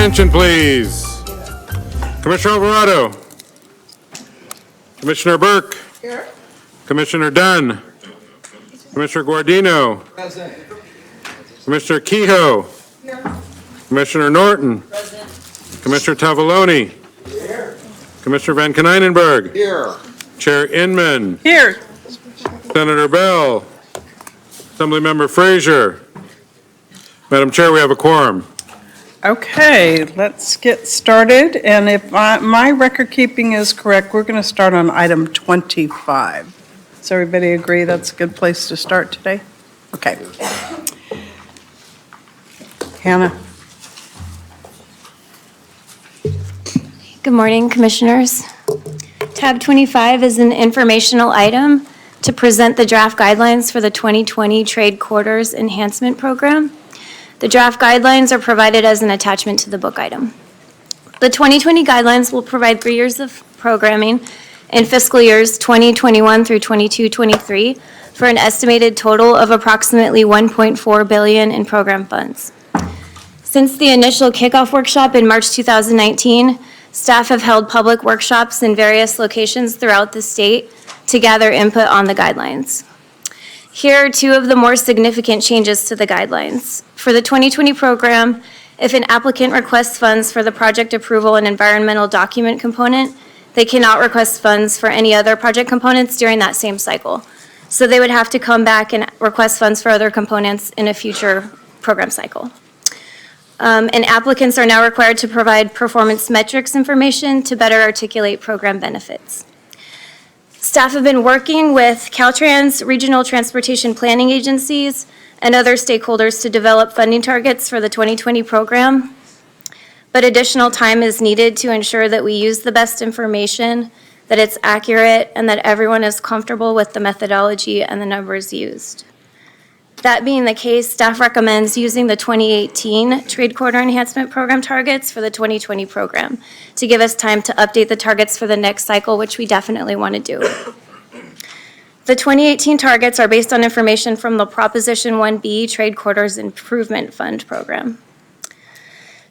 attention, please. Commissioner Alvarado. Commissioner Burke. Here. Commissioner Dunn. Commissioner Guardino. Present. Commissioner Kehoe. Here. Commissioner Norton. Present. Commissioner Tavaloni. Here. Commissioner Van Konynenberg. Here. Chair Inman. Here. Senator Bell. Assemblymember Frazier. Madam Chair, we have a quorum. Okay, let's get started, and if my record keeping is correct, we're going to start on item 25. Does everybody agree that's a good place to start today? Okay. Hannah? Good morning, Commissioners. Tab 25 is an informational item to present the draft guidelines for the 2020 Trade Quarters Enhancement Program. The draft guidelines are provided as an attachment to the book item. The 2020 guidelines will provide 3 years of programming in fiscal years 2021 through 22-23 for an estimated total of approximately $1.4 billion in program funds. Since the initial kickoff workshop in March 2019, staff have held public workshops in various locations throughout the state to gather input on the guidelines. Here are 2 of the more significant changes to the guidelines. For the 2020 program, if an applicant requests funds for the project approval and environmental document component, they cannot request funds for any other project components during that same cycle. So they would have to come back and request funds for other components in a future program cycle. And applicants are now required to provide performance metrics information to better articulate program benefits. Staff have been working with Caltrans, regional transportation planning agencies, and other stakeholders to develop funding targets for the 2020 program. But additional time is needed to ensure that we use the best information, that it's accurate, and that everyone is comfortable with the methodology and the numbers used. That being the case, staff recommends using the 2018 Trade Quarter Enhancement Program targets for the 2020 program to give us time to update the targets for the next cycle, which we definitely want to do. The 2018 targets are based on information from the Proposition 1B Trade Quarters Improvement Fund program.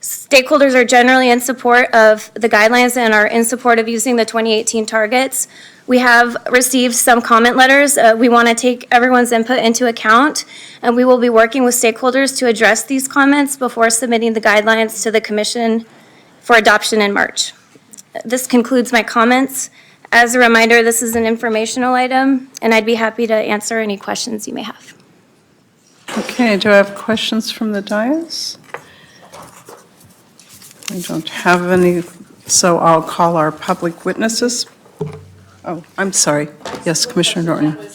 Stakeholders are generally in support of the guidelines and are in support of using the 2018 targets. We have received some comment letters. We want to take everyone's input into account, and we will be working with stakeholders to address these comments before submitting the guidelines to the Commission for adoption in March. This concludes my comments. As a reminder, this is an informational item, and I'd be happy to answer any questions you may have. Okay, do I have questions from the dais? I don't have any, so I'll call our public witnesses. Oh, I'm sorry. Yes, Commissioner Norton.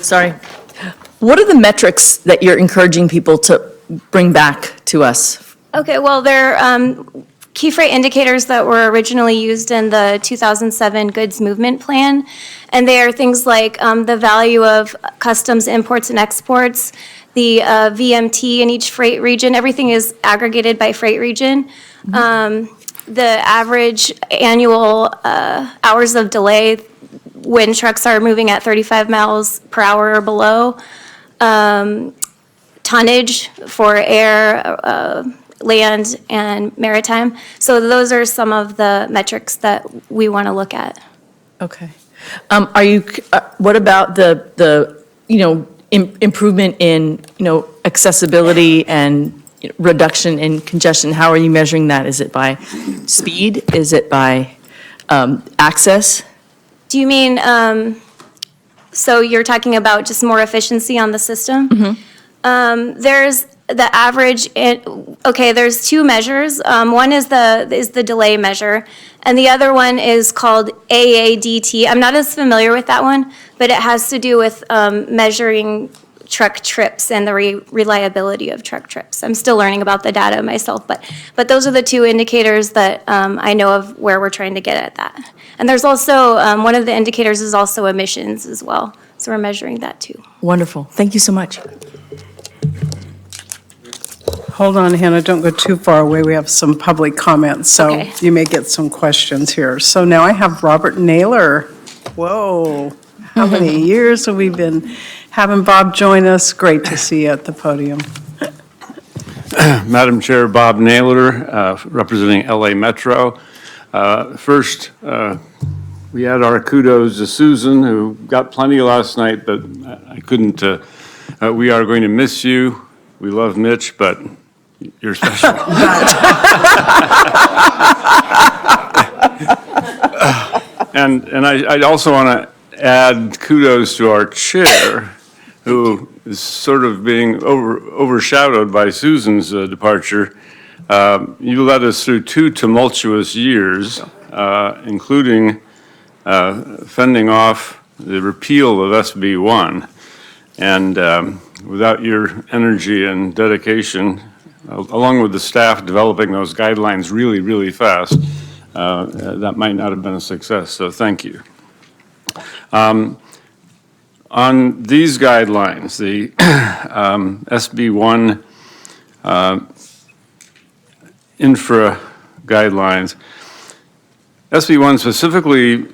Sorry. What are the metrics that you're encouraging people to bring back to us? Okay, well, they're key freight indicators that were originally used in the 2007 Goods Movement Plan, and they are things like the value of customs imports and exports, the VMT in each freight region. Everything is aggregated by freight region. The average annual hours of delay when trucks are moving at 35 miles per hour or below, tonnage for air, land, and maritime. So those are some of the metrics that we want to look at. Okay. What about the improvement in, accessibility and reduction in congestion? How are you measuring that? Is it by speed? Is it by access? Do you mean, so you're talking about just more efficiency on the system? Mm-hmm. There's the average, there's 2 measures. One is the delay measure, and the other one is called AADT. I'm not as familiar with that one, but it has to do with measuring truck trips and the reliability of truck trips. I'm still learning about the data myself, but those are the 2 indicators that I know of where we're trying to get at that. And there's also, one of the indicators is also emissions as well, so we're measuring that too. Wonderful. Thank you so much. Hold on, Hannah, don't go too far away. We have some public comments, so Okay. you may get some questions here. So now I have Robert Naylor. Whoa, how many years have we been having Bob join us? Great to see you at the podium. Madam Chair, Bob Naylor, representing LA Metro. First, we add our kudos to Susan, who got plenty last night, but I couldn't. We are going to miss you. We love Mitch, but you're special. And I also want to add kudos to our chair, who is sort of being overshadowed by Susan's departure. You led us through 2 tumultuous years, including fending off the repeal of SB 1. And without your energy and dedication, along with the staff developing those guidelines really, really fast, that might not have been a success. So thank you. On these guidelines, the SB 1 infra guidelines, SB 1 specifically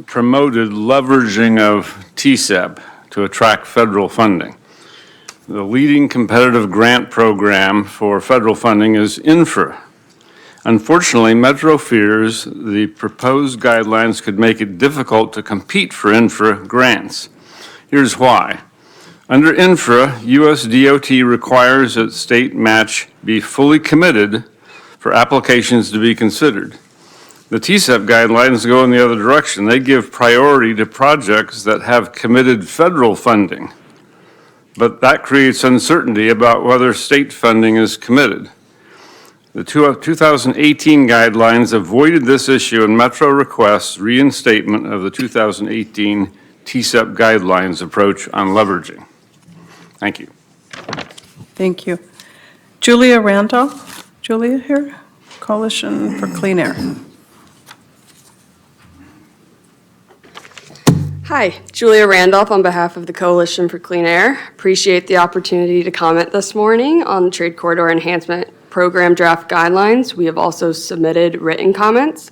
promoted leveraging of TSEP to attract federal funding. The leading competitive grant program for federal funding is infra. Unfortunately, Metro fears the proposed guidelines could make it difficult to compete for infra grants. Here's why. Under infra, US DOT requires that state match be fully committed for applications to be considered. The TSEP guidelines go in the other direction. They give priority to projects that have committed federal funding, but that creates uncertainty about whether state funding is committed. The 2018 guidelines avoided this issue, and Metro requests reinstatement of the 2018 TSEP guidelines approach on leveraging. Thank you. Thank you. Julia Randolph. Julia here, Coalition for Clean Air. Hi, Julia Randolph on behalf of the Coalition for Clean Air. Appreciate the opportunity to comment this morning on the Trade Corridor Enhancement Program draft guidelines. We have also submitted written comments.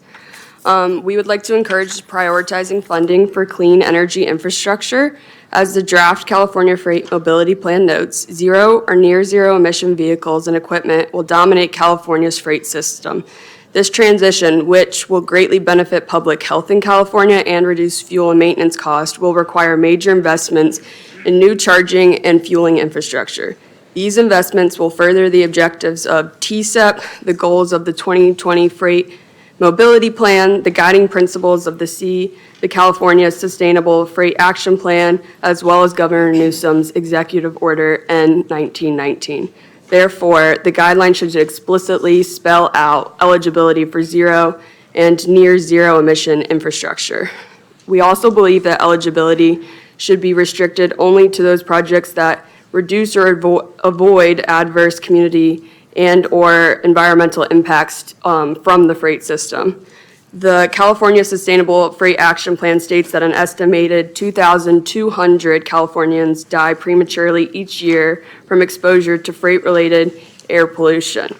We would like to encourage prioritizing funding for clean energy infrastructure. As the draft California Freight Mobility Plan notes, zero or near zero emission vehicles and equipment will dominate California's freight system. This transition, which will greatly benefit public health in California and reduce fuel and maintenance costs, will require major investments in new charging and fueling infrastructure. These investments will further the objectives of TSEP, the goals of the 2020 Freight Mobility Plan, the guiding principles of the California Sustainable Freight Action Plan, as well as Governor Newsom's Executive Order N-1919. Therefore, the guidelines should explicitly spell out eligibility for zero and near zero emission infrastructure. We also believe that eligibility should be restricted only to those projects that reduce or avoid adverse community and/or environmental impacts from the freight system. The California Sustainable Freight Action Plan states that an estimated 2,200 Californians die prematurely each year from exposure to freight-related air pollution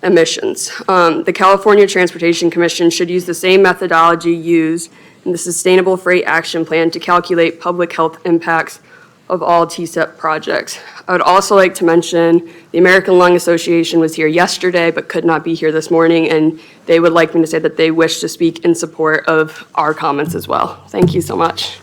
emissions. The California Transportation Commission should use the same methodology used in the Sustainable Freight Action Plan to calculate public health impacts of all TSEP projects. I would also like to mention the American Lung Association was here yesterday but could not be here this morning, and they would like me to say that they wish to speak in support of our comments as well. Thank you so much.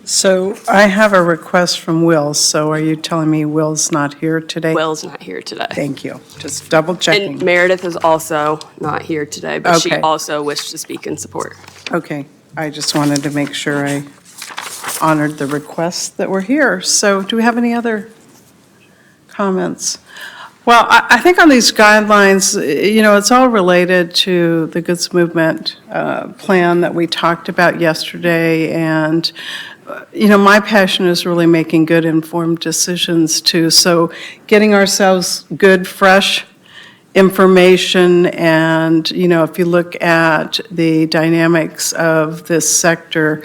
So I have a request from Will, so are you telling me Will's not here today? Will's not here today. Thank you. Just double checking. And Meredith is also not here today, but she Okay. also wished to speak in support. Okay, I just wanted to make sure I honored the requests that were here. So do we have any other comments? Well, I think on these guidelines, it's all related to the goods movement plan that we talked about yesterday. And, my passion is really making good informed decisions too. So getting ourselves good, fresh information, and, if you look at the dynamics of this sector,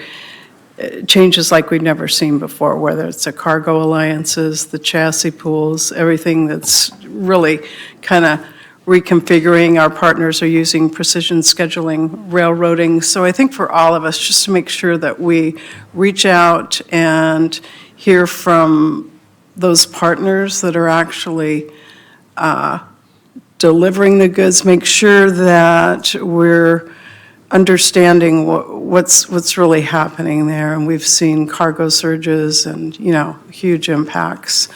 changes like we've never seen before, whether it's the cargo alliances, the chassis pools, everything that's really kind of reconfiguring. Our partners are using precision scheduling, railroading. So I think for all of us, just to make sure that we reach out and hear from those partners that are actually delivering the goods, make sure that we're understanding what's really happening there. And we've seen cargo surges and, huge impacts.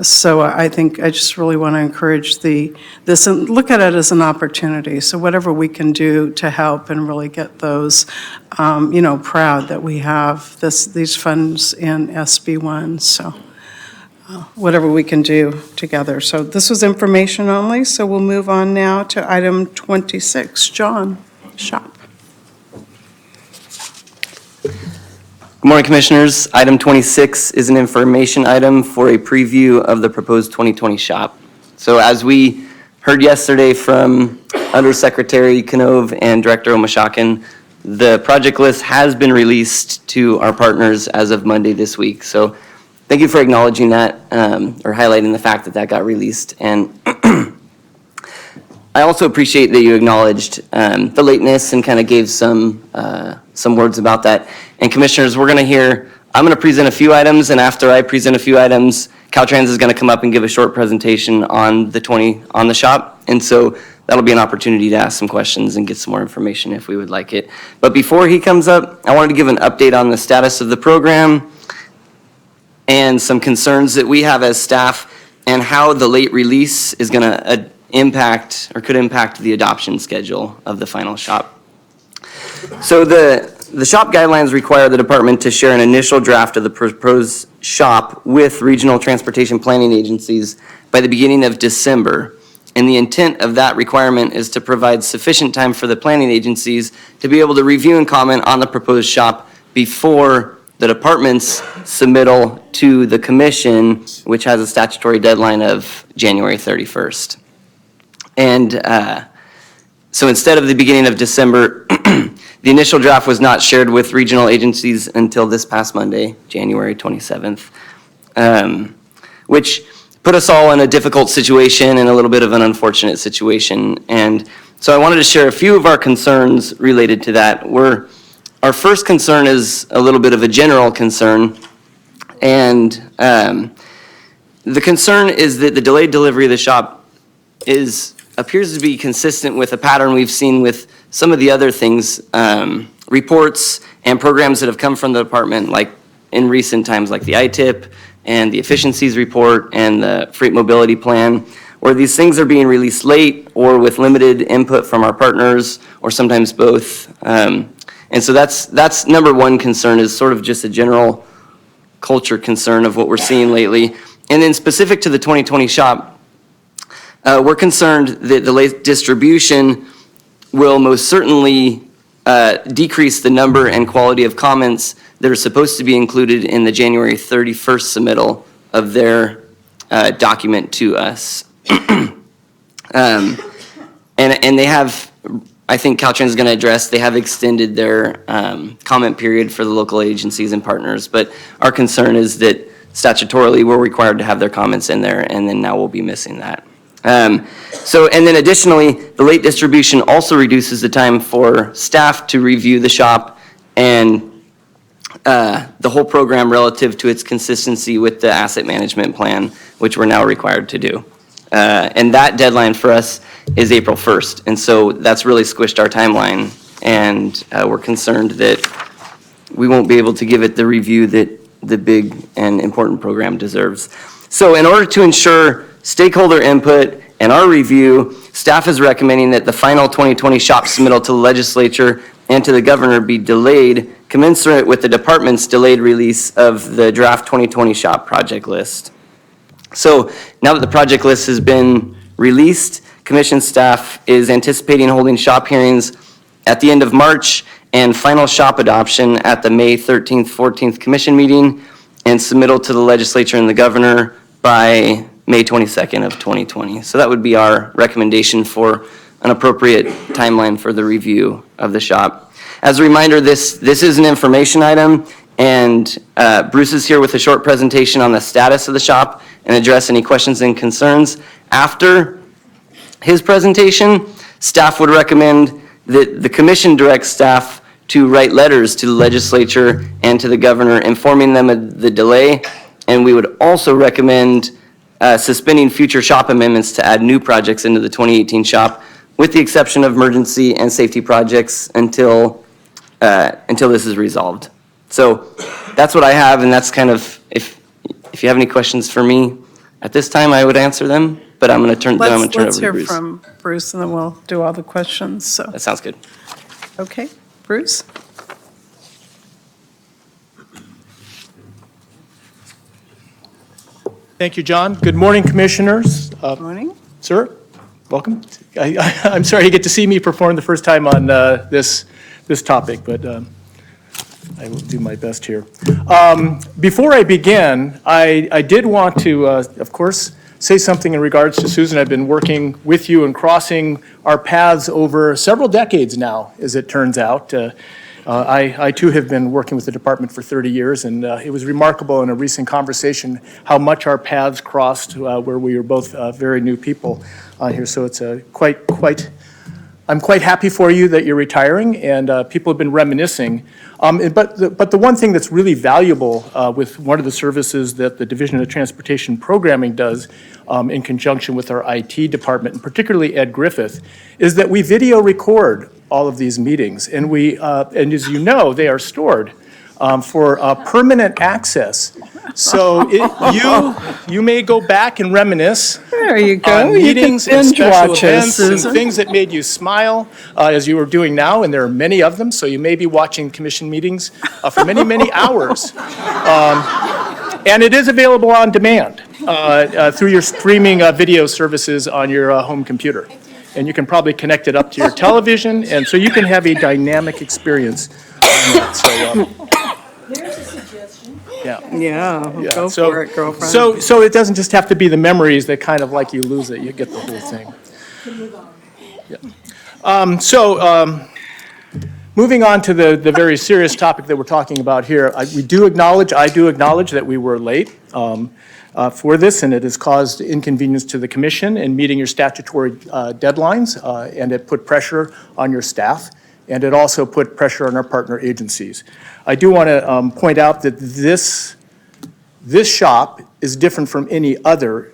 So I think I just really want to encourage this and look at it as an opportunity. So whatever we can do to help and really get those, proud that we have these funds in SB1. So whatever we can do together. So this was information only. So we'll move on now to item 26. John Shop. Good morning, Commissioners. Item 26 is an information item for a preview of the proposed 2020 shop. So as we heard yesterday from Undersecretary Canove and Director Omashakin, the project list has been released to our partners as of Monday this week. So thank you for acknowledging that or highlighting the fact that that got released. And I also appreciate that you acknowledged the lateness and kind of gave some words about that. And Commissioners, I'm going to present a few items, and after I present a few items, Caltrans is going to come up and give a short presentation on the shop. And so that'll be an opportunity to ask some questions and get some more information if we would like it. But before he comes up, I wanted to give an update on the status of the program and some concerns that we have as staff and how the late release is going to impact or could impact the adoption schedule of the final shop. So the shop guidelines require the department to share an initial draft of the proposed shop with regional transportation planning agencies by the beginning of December. And the intent of that requirement is to provide sufficient time for the planning agencies to be able to review and comment on the proposed shop before the department's submittal to the commission, which has a statutory deadline of January 31st. And so instead of the beginning of December, the initial draft was not shared with regional agencies until this past Monday, January 27th, which put us all in a difficult situation and a little bit of an unfortunate situation. And so I wanted to share a few of our concerns related to that. Our first concern is a little bit of a general concern, and the concern is that the delayed delivery of the shop appears to be consistent with a pattern we've seen with some of the other things, reports and programs that have come from the department, like in recent times, like the ITIP and the efficiencies report and the freight mobility plan, where these things are being released late or with limited input from our partners, or sometimes both. And so that's number one concern, is sort of just a general culture concern of what we're seeing lately. And then specific to the 2020 shop, we're concerned that the late distribution will most certainly decrease the number and quality of comments that are supposed to be included in the January 31st submittal of their document to us. And they have, I think Caltrans is going to address, they have extended their comment period for the local agencies and partners, but our concern is that statutorily we're required to have their comments in there, and then now we'll be missing that. And then additionally, the late distribution also reduces the time for staff to review the shop and the whole program relative to its consistency with the asset management plan, which we're now required to do. And that deadline for us is April 1st. And so that's really squished our timeline. And we're concerned that we won't be able to give it the review that the big and important program deserves. So in order to ensure stakeholder input and our review, staff is recommending that the final 2020 shop submittal to the legislature and to the governor be delayed, commensurate with the department's delayed release of the draft 2020 shop project list. So now that the project list has been released, commission staff is anticipating holding shop hearings at the end of March and final shop adoption at the May 13th, 14th commission meeting, and submittal to the legislature and the governor by May 22nd of 2020. So that would be our recommendation for an appropriate timeline for the review of the shop. As a reminder, this is an information item, and Bruce is here with a short presentation on the status of the shop and address any questions and concerns. After his presentation, staff would recommend that the commission direct staff to write letters to the legislature and to the governor informing them of the delay, and we would also recommend suspending future shop amendments to add new projects into the 2018 shop, with the exception of emergency and safety projects until this is resolved. So that's what I have, and that's kind of, if you have any questions for me at this time, I would answer them, but I'm going to turn it over to Bruce. Let's hear from Bruce, and then we'll do all the questions, so. That sounds good. Okay, Bruce? Thank you, John. Good morning, Commissioners. Morning. Sir, welcome. I'm sorry you get to see me perform the first time on this topic, but I will do my best here. Before I begin, I did want to, of course, say something in regards to Susan. I've been working with you and crossing our paths over several decades now, as it turns out. I too have been working with the department for 30 years, and it was remarkable in a recent conversation how much our paths crossed where we were both very new people here. So it's I'm quite happy for you that you're retiring, and people have been reminiscing. But the one thing that's really valuable with one of the services that the Division of Transportation Programming does in conjunction with our IT department, and particularly Ed Griffith, is that we video record all of these meetings. And and as you know, they are stored for permanent access. So you may go back and reminisce There you go. on You can meetings and binge special watch us, events and Susan. things that made you smile as you were doing now, and there are many of them, so you may be watching commission meetings for many, many hours. And it is available on demand through your streaming video services on your home computer. And you can probably connect it up to your television, and so you can have a dynamic experience on that. Yeah. Yeah, go So- for it, girlfriend. So it doesn't just have to be the memories that kind of like you lose it, you get the whole thing. Yeah. Moving on to the very serious topic that we're talking about here, I do acknowledge that we were late for this, and it has caused inconvenience to the commission in meeting your statutory deadlines, and it put pressure on your staff, and it also put pressure on our partner agencies. I do want to point out that this shop is different from any other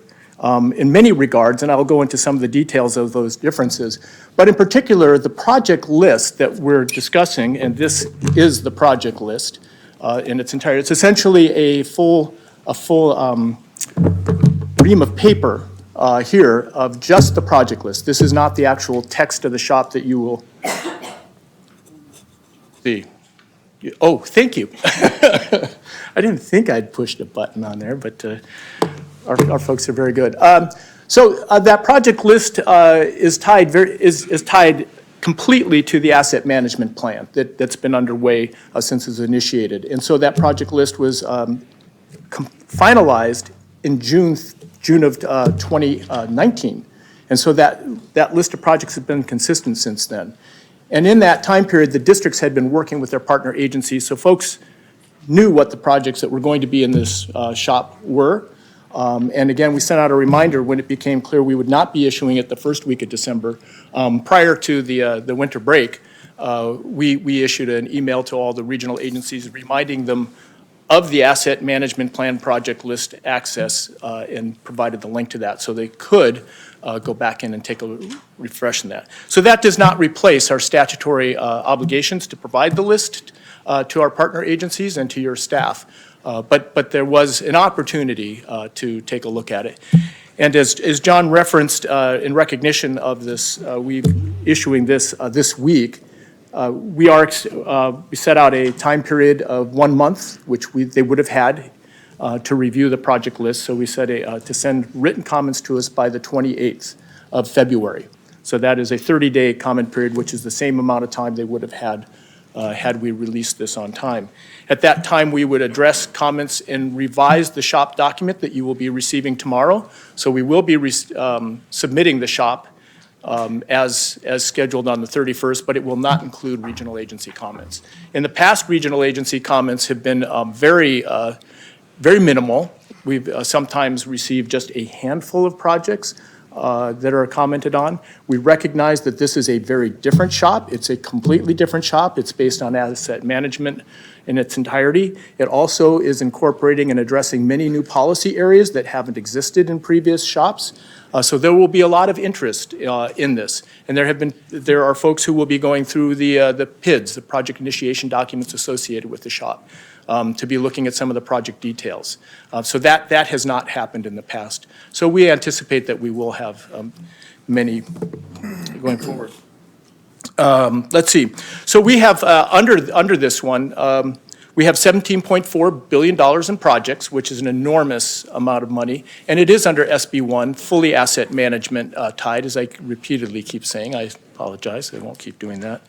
in many regards, and I'll go into some of the details of those differences. But in particular, the project list that we're discussing, and this is the project list in its entirety. It's essentially a full ream of paper here of just the project list. This is not the actual text of the shop that you will see. Oh, thank you. I didn't think I'd pushed a button on there, but our folks are very good. So that project list is tied completely to the asset management plan that's been underway since it was initiated. And so that project list was finalized in June of 2019. And so that list of projects has been consistent since then. And in that time period, the districts had been working with their partner agencies, so folks knew what the projects that were going to be in this shop were. And again, we sent out a reminder when it became clear we would not be issuing it the first week of December. Prior to the winter break, we issued an email to all the regional agencies reminding them of the asset management plan project list access and provided the link to that so they could go back in and take a refresh in that. So that does not replace our statutory obligations to provide the list to our partner agencies and to your staff. But there was an opportunity to take a look at it. And as John referenced, in recognition of this, we issuing this this week, we set out a time period of 1 month, which they would have had to review the project list. So we said to send written comments to us by the 28th of February. So that is a 30-day comment period, which is the same amount of time they would have had had we released this on time. At that time, we would address comments and revise the shop document that you will be receiving tomorrow. So we will be submitting the shop as scheduled on the 31st, but it will not include regional agency comments. In the past, regional agency comments have been very minimal. We've sometimes received just a handful of projects, that are commented on. We recognize that this is a very different shop. It's a completely different shop. It's based on asset management in its entirety. It also is incorporating and addressing many new policy areas that haven't existed in previous shops. So there will be a lot of interest in this. And there are folks who will be going through the PIDs, the project initiation documents associated with the shop, to be looking at some of the project details. So that has not happened in the past. So we anticipate that we will have many going forward. Let's see. So we have, under this one, we have $17.4 billion in projects, which is an enormous amount of money, and it is under SB1, fully asset management tied, as I repeatedly keep saying. I apologize, I won't keep doing that.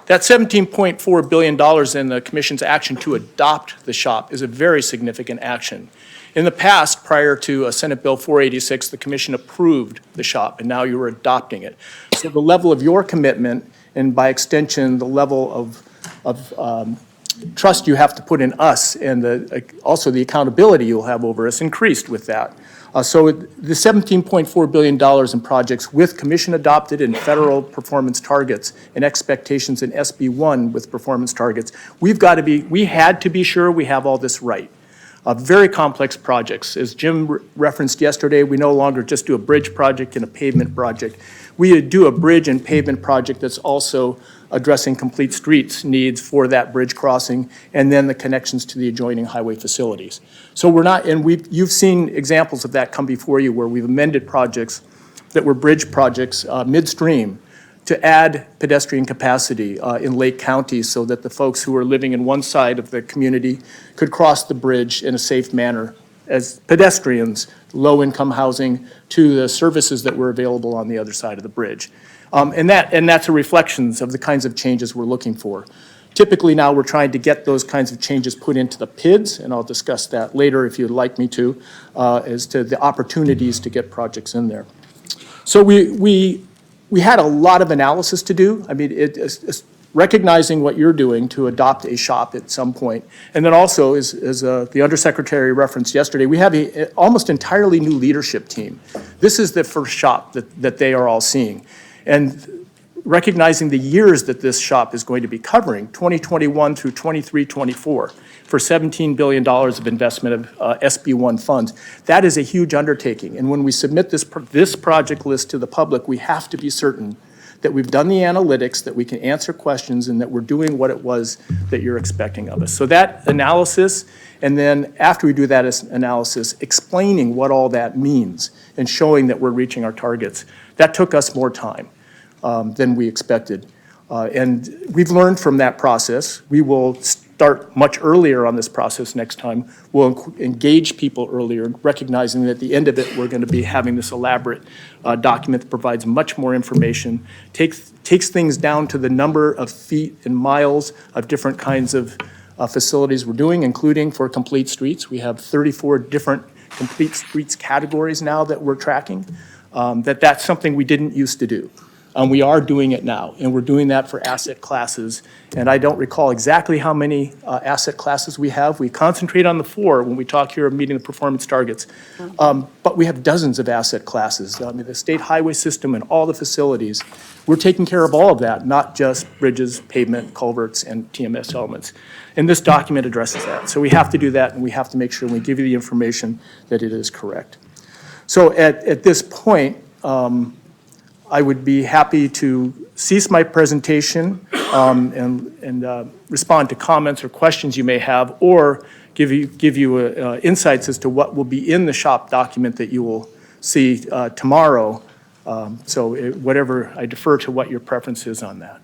That $17.4 billion in the Commission's action to adopt the shop is a very significant action. In the past, prior to Senate Bill 486, the Commission approved the shop, and now you are adopting it. So the level of your commitment, and by extension, the level of trust you have to put in us, and also the accountability you'll have over us, increased with that. So the $17.4 billion in projects with Commission-adopted and federal performance targets and expectations in SB1 with performance targets, we had to be sure we have all this right. Very complex projects. As Jim referenced yesterday, we no longer just do a bridge project and a pavement project. We do a bridge and pavement project that's also addressing complete streets needs for that bridge crossing, and then the connections to the adjoining highway facilities. So we're not, and you've seen examples of that come before you where we've amended projects that were bridge projects midstream to add pedestrian capacity in Lake County so that the folks who are living in one side of the community could cross the bridge in a safe manner as pedestrians, low-income housing, to the services that were available on the other side of the bridge. And that's a reflection of the kinds of changes we're looking for. Typically now we're trying to get those kinds of changes put into the PIDs, and I'll discuss that later if you'd like me to, as to the opportunities to get projects in there. So we had a lot of analysis to do. I mean, it's recognizing what you're doing to adopt a shop at some point. And then also, as the Undersecretary referenced yesterday, we have an almost entirely new leadership team. This is the first shop that they are all seeing. And recognizing the years that this shop is going to be covering, 2021 through 23-24, for $17 billion of investment of SB1 funds, that is a huge undertaking. And when we submit this project list to the public, we have to be certain that we've done the analytics, that we can answer questions, and that we're doing what it was that you're expecting of us. So that analysis, and then after we do that analysis, explaining what all that means and showing that we're reaching our targets, that took us more time than we expected. And we've learned from that process. We will start much earlier on this process next time. We'll engage people earlier, recognizing that at the end of it, we're going to be having this elaborate document that provides much more information, takes things down to the number of feet and miles of different kinds of facilities we're doing, including for complete streets. We have 34 different complete streets categories now that we're tracking. That's something we didn't used to do. We are doing it now, and we're doing that for asset classes. And I don't recall exactly how many asset classes we have. We concentrate on the 4 when we talk here of meeting the performance targets. But we have dozens of asset classes. I mean, the state highway system and all the facilities, we're taking care of all of that, not just bridges, pavement, culverts, and TMS elements. And this document addresses that. So we have to do that, and we have to make sure when we give you the information that it is correct. So at this point, I would be happy to cease my presentation and respond to comments or questions you may have, or give you insights as to what will be in the shop document that you will see tomorrow. So whatever, I defer to what your preference is on that.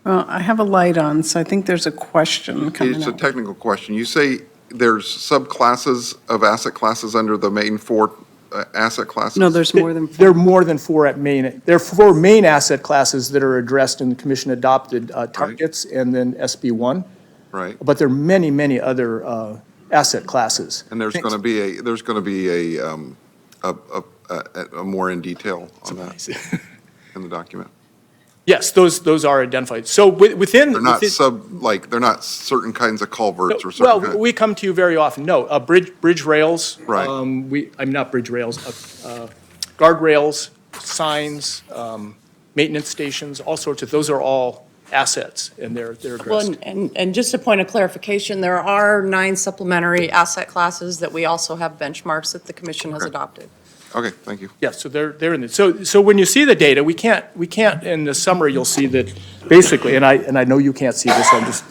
Well, I have a light on, so I think there's a question coming It's a up. technical question. You say there's subclasses of asset classes under the main 4 asset classes? No, there's more than 4. There are more than 4 at main. There are 4 main asset classes that are addressed in the Commission-adopted targets and then SB1. Right. But there are many, many other asset classes. And there's going to be a more in detail on that in the document. Yes, those are identified. So within. They're not they're not certain kinds of culverts or certain. Well, kind- we come to you very often. No, bridge rails. Right. I'm not bridge rails. guardrails, signs, maintenance stations, all sorts of, those are all assets, and they're Well, addressed. and just a point of clarification, there are 9 supplementary asset classes that we also have benchmarks that the commission has adopted. Okay, thank you. Yeah, so they're in it. So when you see the data, we can't, in the summary, you'll see that basically, and I know you can't see this,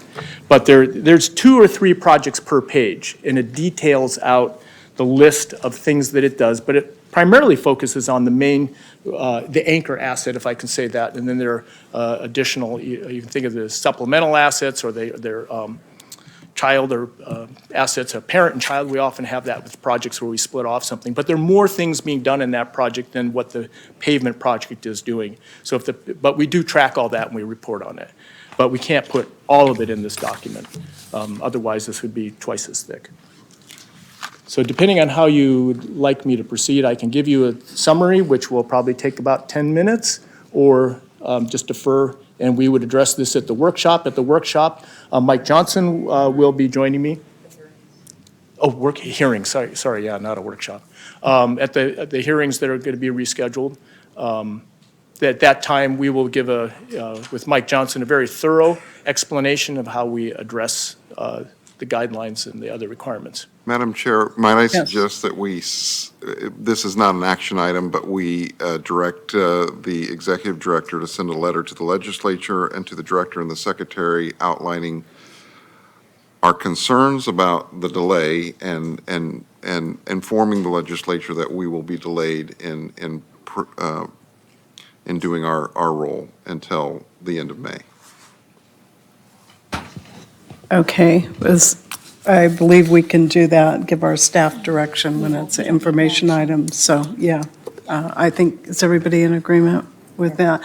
but there's 2 or 3 projects per page, and it details out the list of things that it does, but it primarily focuses on the main, the anchor asset, if I can say that, and then there are additional, you can think of the supplemental assets, or they're child or assets, a parent and child. We often have that with projects where we split off something. But there are more things being done in that project than what the pavement project is doing. So but we do track all that and we report on it. But we can't put all of it in this document. Otherwise, this would be twice as thick. So depending on how you would like me to proceed, I can give you a summary, which will probably take about 10 minutes, or just defer, and we would address this at the workshop. At the workshop, Mike Johnson will be joining me. Oh, hearing, sorry, yeah, not a workshop. At the hearings that are going to be rescheduled, at that time, we will give with Mike Johnson, a very thorough explanation of how we address the guidelines and the other requirements. Madam Chair, might I suggest that this is not an action item, but we direct the executive director to send a letter to the legislature and to the director and the secretary outlining our concerns about the delay and informing the legislature that we will be delayed in doing our role until the end of May. Okay, I believe we can do that, give our staff direction when it's an information item. So, yeah, I think, is everybody in agreement with that?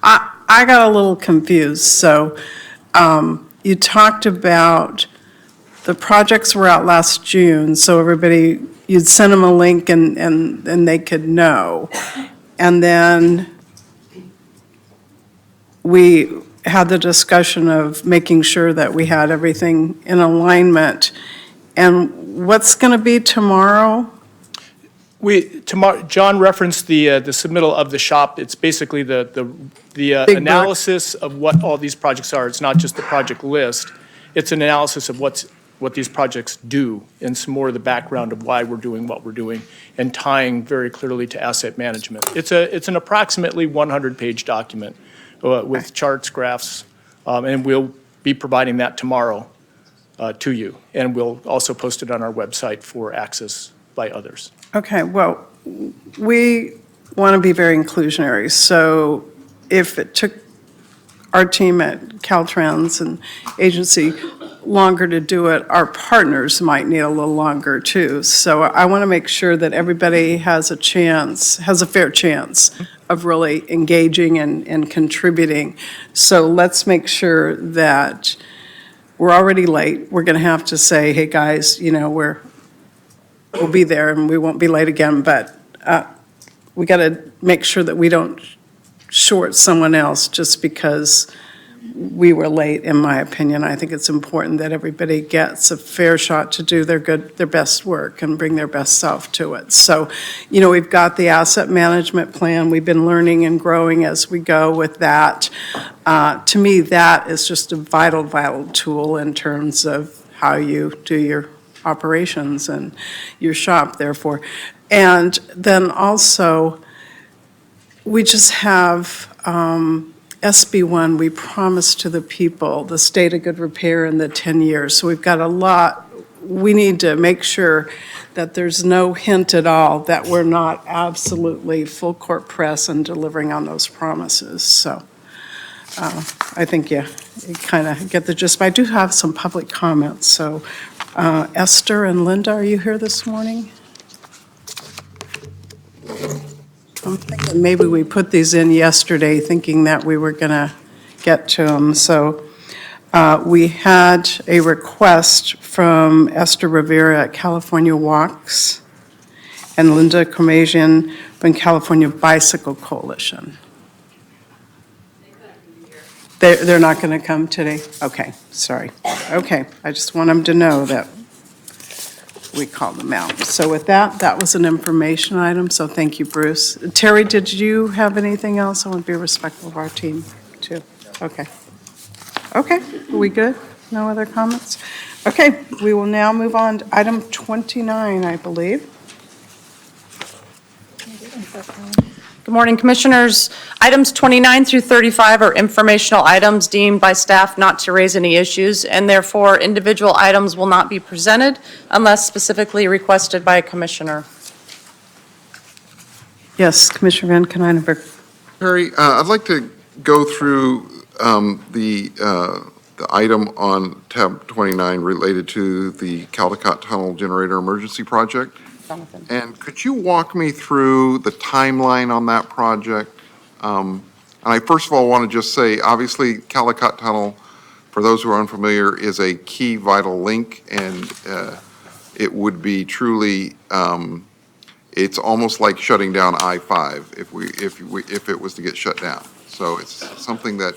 I got a little confused. So you talked about the projects were out last June, so everybody, you'd send them a link and they could know. And then we had the discussion of making sure that we had everything in alignment. And what's going to be tomorrow? Tomorrow, John referenced the submittal of the shop. It's basically the analysis of what all these projects are. It's not just the project list. It's an analysis of what these projects do and some more of the background of why we're doing what we're doing and tying very clearly to asset management. It's an approximately 100-page document with charts, graphs, and we'll be providing that tomorrow to you. And we'll also post it on our website for access by others. Okay, well, we want to be very inclusionary. So if it took our team at Caltrans and agency longer to do it, our partners might need a little longer too. So I want to make sure that everybody has a fair chance of really engaging and contributing. So let's make sure that we're already late. We're going to have to say, hey, guys, we'll be there and we won't be late again, but we got to make sure that we don't short someone else just because we were late, in my opinion. I think it's important that everybody gets a fair shot to do their best work and bring their best self to it. So, we've got the asset management plan. We've been learning and growing as we go with that. To me, that is just a vital, vital tool in terms of how you do your operations and your shop, therefore. And then also, we just have SB1, we promised to the people the state of good repair in the 10 years. So we've got a lot. We need to make sure that there's no hint at all that we're not absolutely full court press in delivering on those promises. So I think you kind of get the gist. But I do have some public comments. So Esther and Linda, are you here this morning? I'm thinking maybe we put these in yesterday thinking that we were going to get to them. So we had a request from Esther Rivera at California Walks and Linda Comasian from California Bicycle Coalition. They're not going to come today? Okay, sorry. Okay, I just want them to know that we call them out. So with that, that was an information item, so thank you, Bruce. Terry, did you have anything else? I want to be respectful of our team, too. Okay. Okay, are we good? No other comments? Okay, we will now move on to item 29, I believe. Good morning, Commissioners. Items 29 through 35 are informational items deemed by staff not to raise any issues, and therefore individual items will not be presented unless specifically requested by a commissioner. Yes, Commissioner Van Konynenberg. Terry, I'd like to go through the item on tab 29 related to the Caldecott Tunnel Generator Emergency Project. Jonathan. And could you walk me through the timeline on that project? And I first of all want to just say, obviously, Caldecott Tunnel, for those who are unfamiliar, is a key vital link, and it would be truly, it's almost like shutting down I-5 if it was to get shut down. So it's something that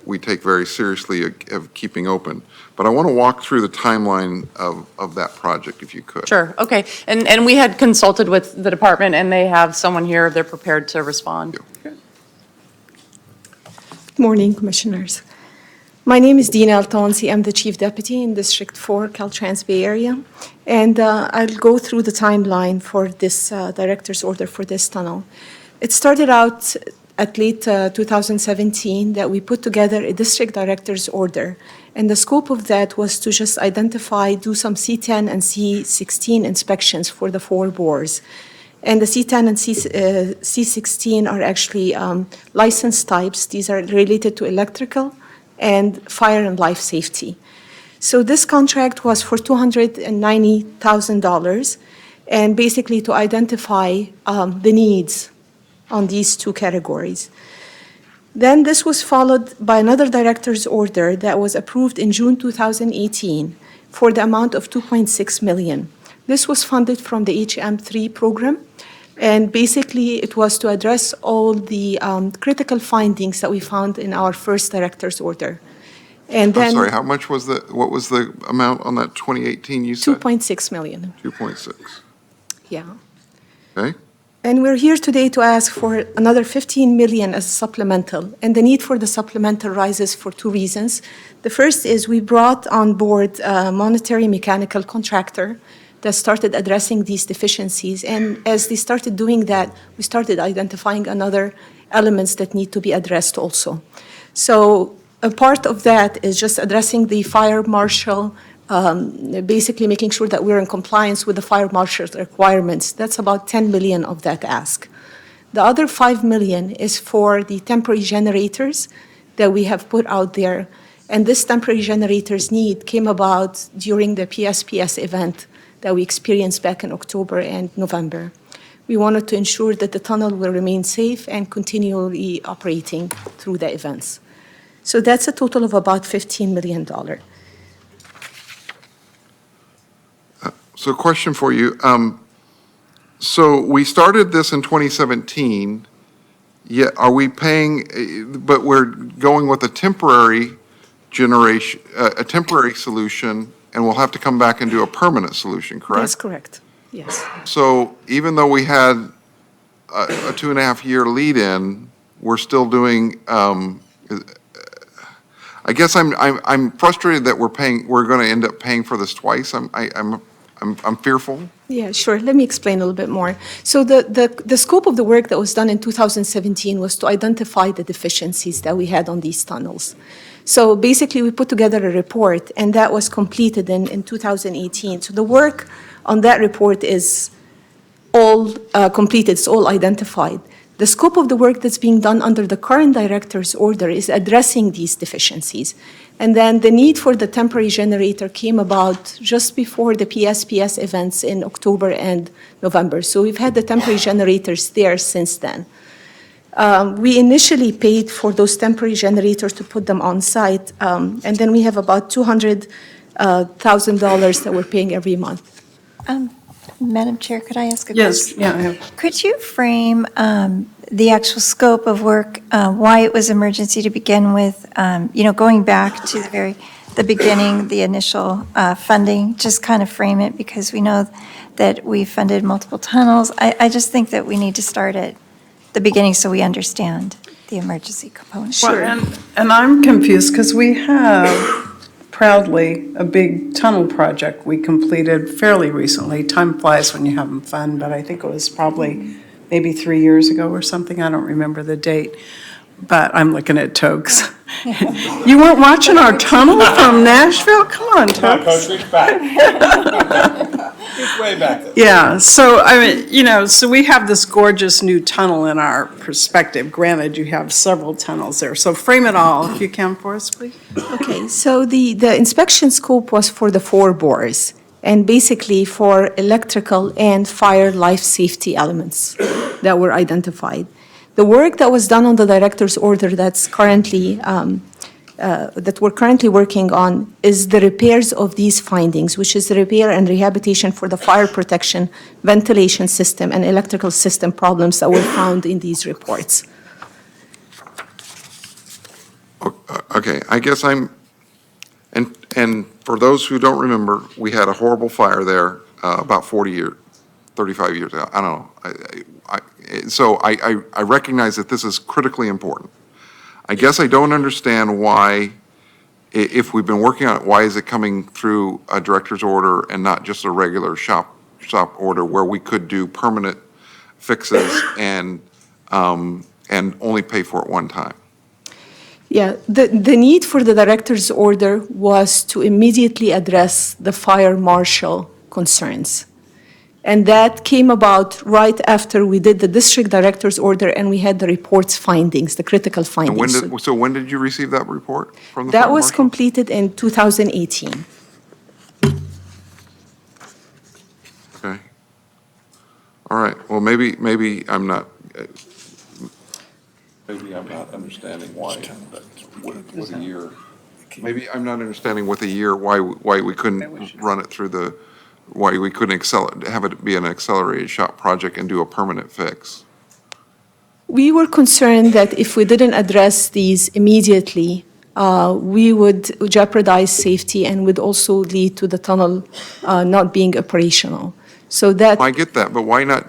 we take very seriously of keeping open. But I want to walk through the timeline of that project, if you could. Sure, okay. And we had consulted with the department, and they have someone here, they're prepared to respond. Yeah. Good morning, Commissioners. My name is Dina Altonsi. I'm the Chief Deputy in District 4, Caltrans Bay Area. And I'll go through the timeline for this director's order for this tunnel. It started out at late 2017 that we put together a district director's order. And the scope of that was to just identify, do some C10 and C16 inspections for the 4 bores. And the C10 and C16 are actually license types. These are related to electrical and fire and life safety. So this contract was for $290,000, and basically to identify the needs on these 2 categories. Then this was followed by another director's order that was approved in June 2018 for the amount of $2.6 million. This was funded from the HM3 program, and basically it was to address all the critical findings that we found in our first director's order. And then I'm sorry, what was the amount on that 2018 you said? $2.6 million. 2.6. Yeah. Okay? And we're here today to ask for another $15 million as a supplemental. And the need for the supplemental rises for 2 reasons. The first is we brought on board a monetary mechanical contractor that started addressing these deficiencies. And as they started doing that, we started identifying other elements that need to be addressed also. So a part of that is just addressing the fire marshal, basically making sure that we're in compliance with the fire marshal's requirements. That's about $10 million of that ask. The other $5 million is for the temporary generators that we have put out there. And this temporary generators need came about during the PSPS event that we experienced back in October and November. We wanted to ensure that the tunnel will remain safe and continually operating through the events. So that's a total of about $15 million. So question for you. So we started this in 2017, yet are we paying, but we're going with a temporary generation, a temporary solution, and we'll have to come back and do a permanent solution, correct? That's correct, yes. So even though we had a 2.5-year lead-in, we're still doing, I guess I'm frustrated that we're going to end up paying for this twice. I'm fearful. Yeah, sure. Let me explain a little bit more. So the scope of the work that was done in 2017 was to identify the deficiencies that we had on these tunnels. So basically, we put together a report, and that was completed in 2018. So the work on that report is all completed, it's all identified. The scope of the work that's being done under the current director's order is addressing these deficiencies. And then the need for the temporary generator came about just before the PSPS events in October and November. So we've had the temporary generators there since then. We initially paid for those temporary generators to put them on site, and then we have about $200,000 that we're paying every month. Madam Chair, could I ask a Yes, question? yeah. Could you frame the actual scope of work, why it was emergency to begin with, going back to the very the beginning, the initial funding, just kind of frame it, because we know that we funded multiple tunnels. I just think that we need to start at the beginning so we understand the emergency component. Well, and I'm confused because we have proudly a big tunnel project we completed fairly recently. Time flies when you're having fun, but I think it was probably maybe 3 years ago or something. I don't remember the date, but I'm looking at Tokes. You weren't watching our tunnel from Nashville? Come on, Tokes. It's way back. Yeah, so I mean, so we have this gorgeous new tunnel in our perspective. Granted, you have several tunnels there. So frame it all, if you can for us, please. Okay, so the inspection scope was for the 4 bores, and basically for electrical and fire life safety elements that were identified. The work that was done on the director's order that's currently, that we're currently working on is the repairs of these findings, which is the repair and rehabilitation for the fire protection, ventilation system, and electrical system problems that were found in these reports. Okay, I guess and for those who don't remember, we had a horrible fire there about 35 years ago. I don't know. So I recognize that this is critically important. I guess I don't understand why, if we've been working on it, why is it coming through a director's order and not just a regular shop order where we could do permanent fixes and only pay for it one time? Yeah, the need for the director's order was to immediately address the fire marshal concerns. And that came about right after we did the district director's order and we had the report's findings, the critical findings. So when did you receive that report from the That fire was marshal? completed in 2018. Okay. All right, well, maybe I'm not, understanding why, with a year. Maybe I'm not understanding with a year why we couldn't run it through why we couldn't have it be an accelerated shop project and do a permanent fix. We were concerned that if we didn't address these immediately, we would jeopardize safety and would also lead to the tunnel not being operational. So that. I get that, but why not,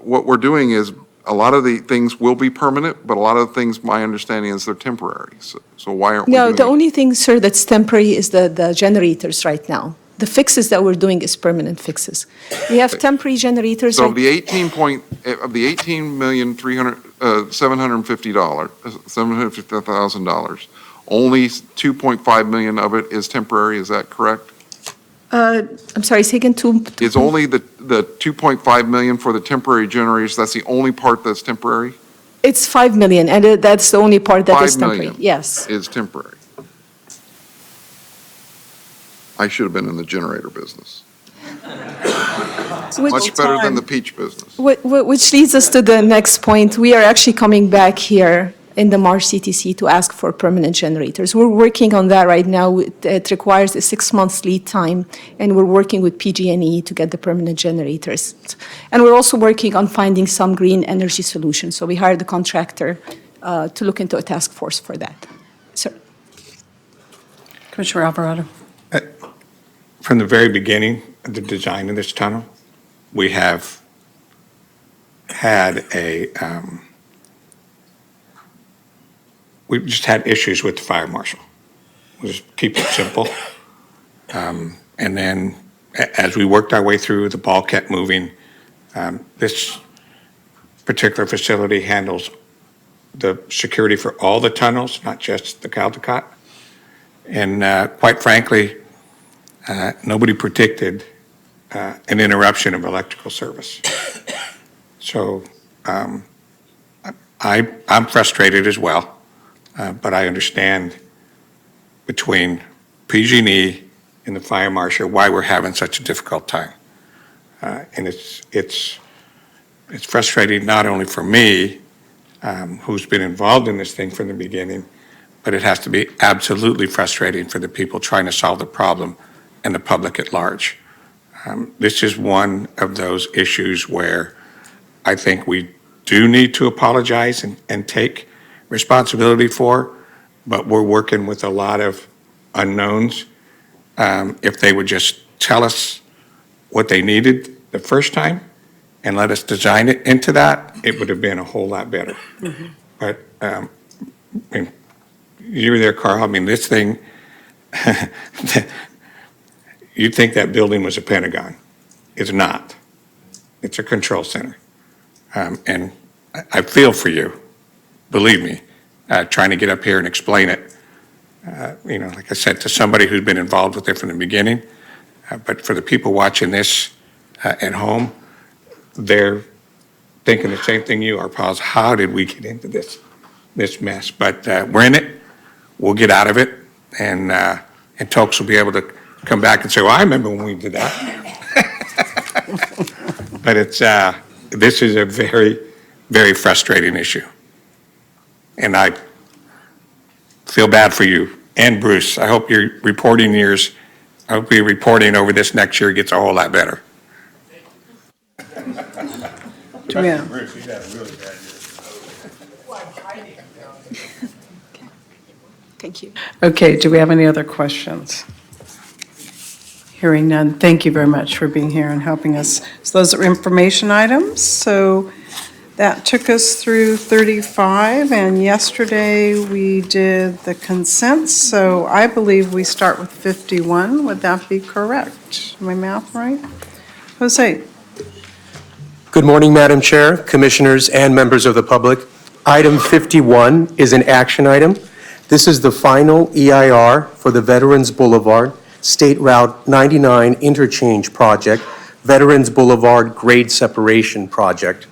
what we're doing is, a lot of the things will be permanent, but a lot of the things, my understanding is they're temporary. So why aren't we doing No, the it? only thing, sir, that's temporary is the generators right now. The fixes that we're doing is permanent fixes. We have temporary generators. So of the $750,000, only $2.5 million of it is temporary, is that correct? I'm sorry, say again, Is only the $2.5 million for the temporary generators, that's the only part that's temporary? It's 5 million, and that's the only part that is 5 temporary. million Yes. is temporary. I should have been in the generator business. Much better than the peach business. Which leads us to the next point. We are actually coming back here in the March CTC to ask for permanent generators. We're working on that right now. It requires a 6-month lead time, and we're working with PG&E to get the permanent generators. And we're also working on finding some green energy solutions. So we hired a contractor to look into a task force for that. Sir. Commissioner Alvarado. From the very beginning of the design of this tunnel, we have had we've just had issues with the fire marshal. We'll just keep it simple. And then as we worked our way through, the ball kept moving. This particular facility handles the security for all the tunnels, not just the Caldecott. And quite frankly, nobody predicted an interruption of electrical service. So I'm frustrated as well, but I understand between PG&E and the fire marshal why we're having such a difficult time. And it's frustrating not only for me, who's been involved in this thing from the beginning, but it has to be absolutely frustrating for the people trying to solve the problem and the public at large. This is one of those issues where I think we do need to apologize and take responsibility for, but we're working with a lot of unknowns. If they would just tell us what they needed the first time and let us design it into that, it would have been a whole lot better. But, and you were there, Carl, I mean, this thing, you'd think that building was a Pentagon. It's not. It's a control center. And I feel for you, believe me, trying to get up here and explain it. Like I said, to somebody who's been involved with it from the beginning. But for the people watching this at home, they're thinking the same thing you are, pals. How did we get into this mess? But we're in it. We'll get out of it. And Tokes will be able to come back and say, well, I remember when we did that. But this is a very, very frustrating issue. And I feel bad for you and Bruce. I hope your reporting years, I hope your reporting over this next year gets a whole lot better. Yeah. Bruce, you got a really bad Thank you. Okay, do we have any other questions? Hearing none, thank you very much for being here and helping us. So those are information items. So that took us through 35, and yesterday we did the consents. So I believe we start with 51. Would that be correct? My math right? Jose? Good morning, Madam Chair, Commissioners, and members of the public. Item 51 is an action item. This is the final EIR for the Veterans Boulevard State Route 99 Interchange Project, Veterans Boulevard Grade Separation Project.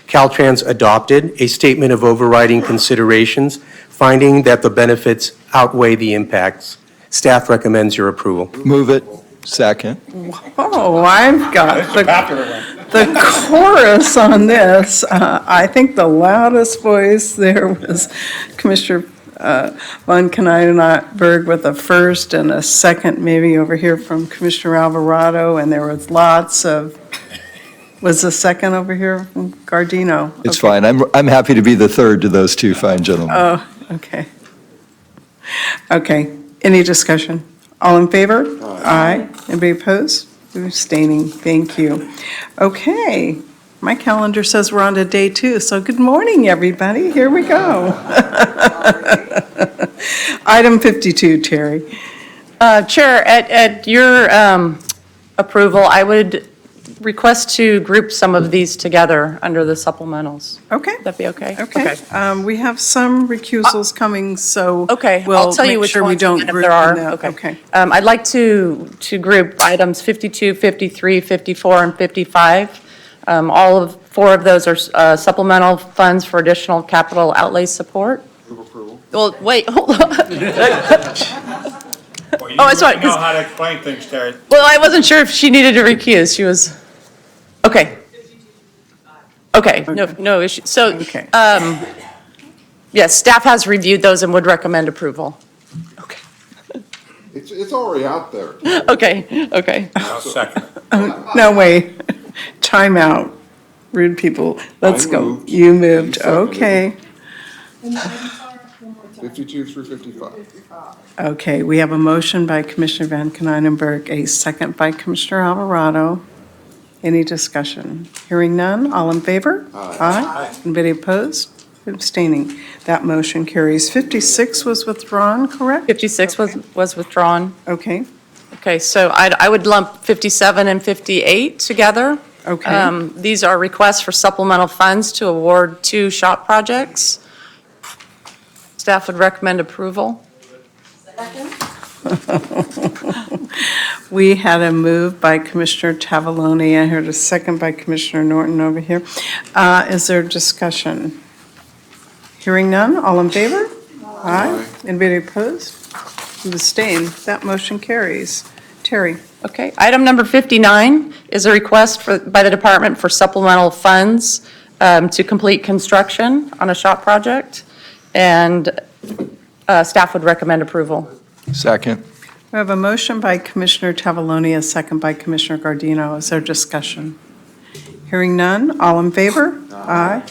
Caltrans adopted a statement of overriding considerations, finding that the benefits outweigh the impacts. Staff recommends your approval. Move it. Second. Oh, I've got the chorus on this. I think the loudest voice there was Commissioner Von Kanienberg with a first and a second, maybe over here from Commissioner Alvarado, and there was lots of, was the second over here from Gardino? It's fine. I'm happy to be the third to those two fine gentlemen. Oh, okay. Okay, any discussion? All in favor? Aye. Anybody opposed? Abstaining, thank you. Okay, my calendar says we're on to day 2, so good morning, everybody. Here we go. Item 52, Terry. Chair, at your approval, I would request to group some of these together under the supplementals. Okay. Would that be okay? Okay. We have some recusals coming, so Okay, we'll I'll tell you make which sure we ones don't and if group there are. them. Okay. I'd like to group items 52, 53, 54, and 55. All of 4 of those are supplemental funds for additional capital outlay support. Well, wait, hold on. Oh, that's right. You know how to explain things, Terry. Well, I wasn't sure if she needed to recuse. She was, okay. Okay, no issue. So, Okay. yes, staff has reviewed those and would recommend approval. Okay. It's already out there. Okay. I'll second. No, wait. Time out. Rude people. Let's I go. moved. You moved. You seconded. Okay. 52 through 55. Okay, we have a motion by Commissioner Van Kanienberg, a second by Commissioner Alvarado. Any discussion? Hearing none, all in favor? Aye. Anybody opposed? Abstaining. That motion carries. 56 was withdrawn, correct? 56 was withdrawn. Okay, Okay, so I would lump 57 and 58 together. okay. These are requests for supplemental funds to award 2 SHOP projects. Staff would recommend approval. We had a move by Commissioner Tavaloni. I heard a second by Commissioner Norton over here. Is there discussion? Hearing none, all in favor? Aye. Anybody opposed? Abstained. That motion carries. Terry? Okay, item number 59 is a request by the department for supplemental funds to complete construction on a SHOP project, and staff would recommend approval. Second. We have a motion by Commissioner Tavaloni, a second by Commissioner Gardino. Is there discussion? Hearing none, all in favor? Aye.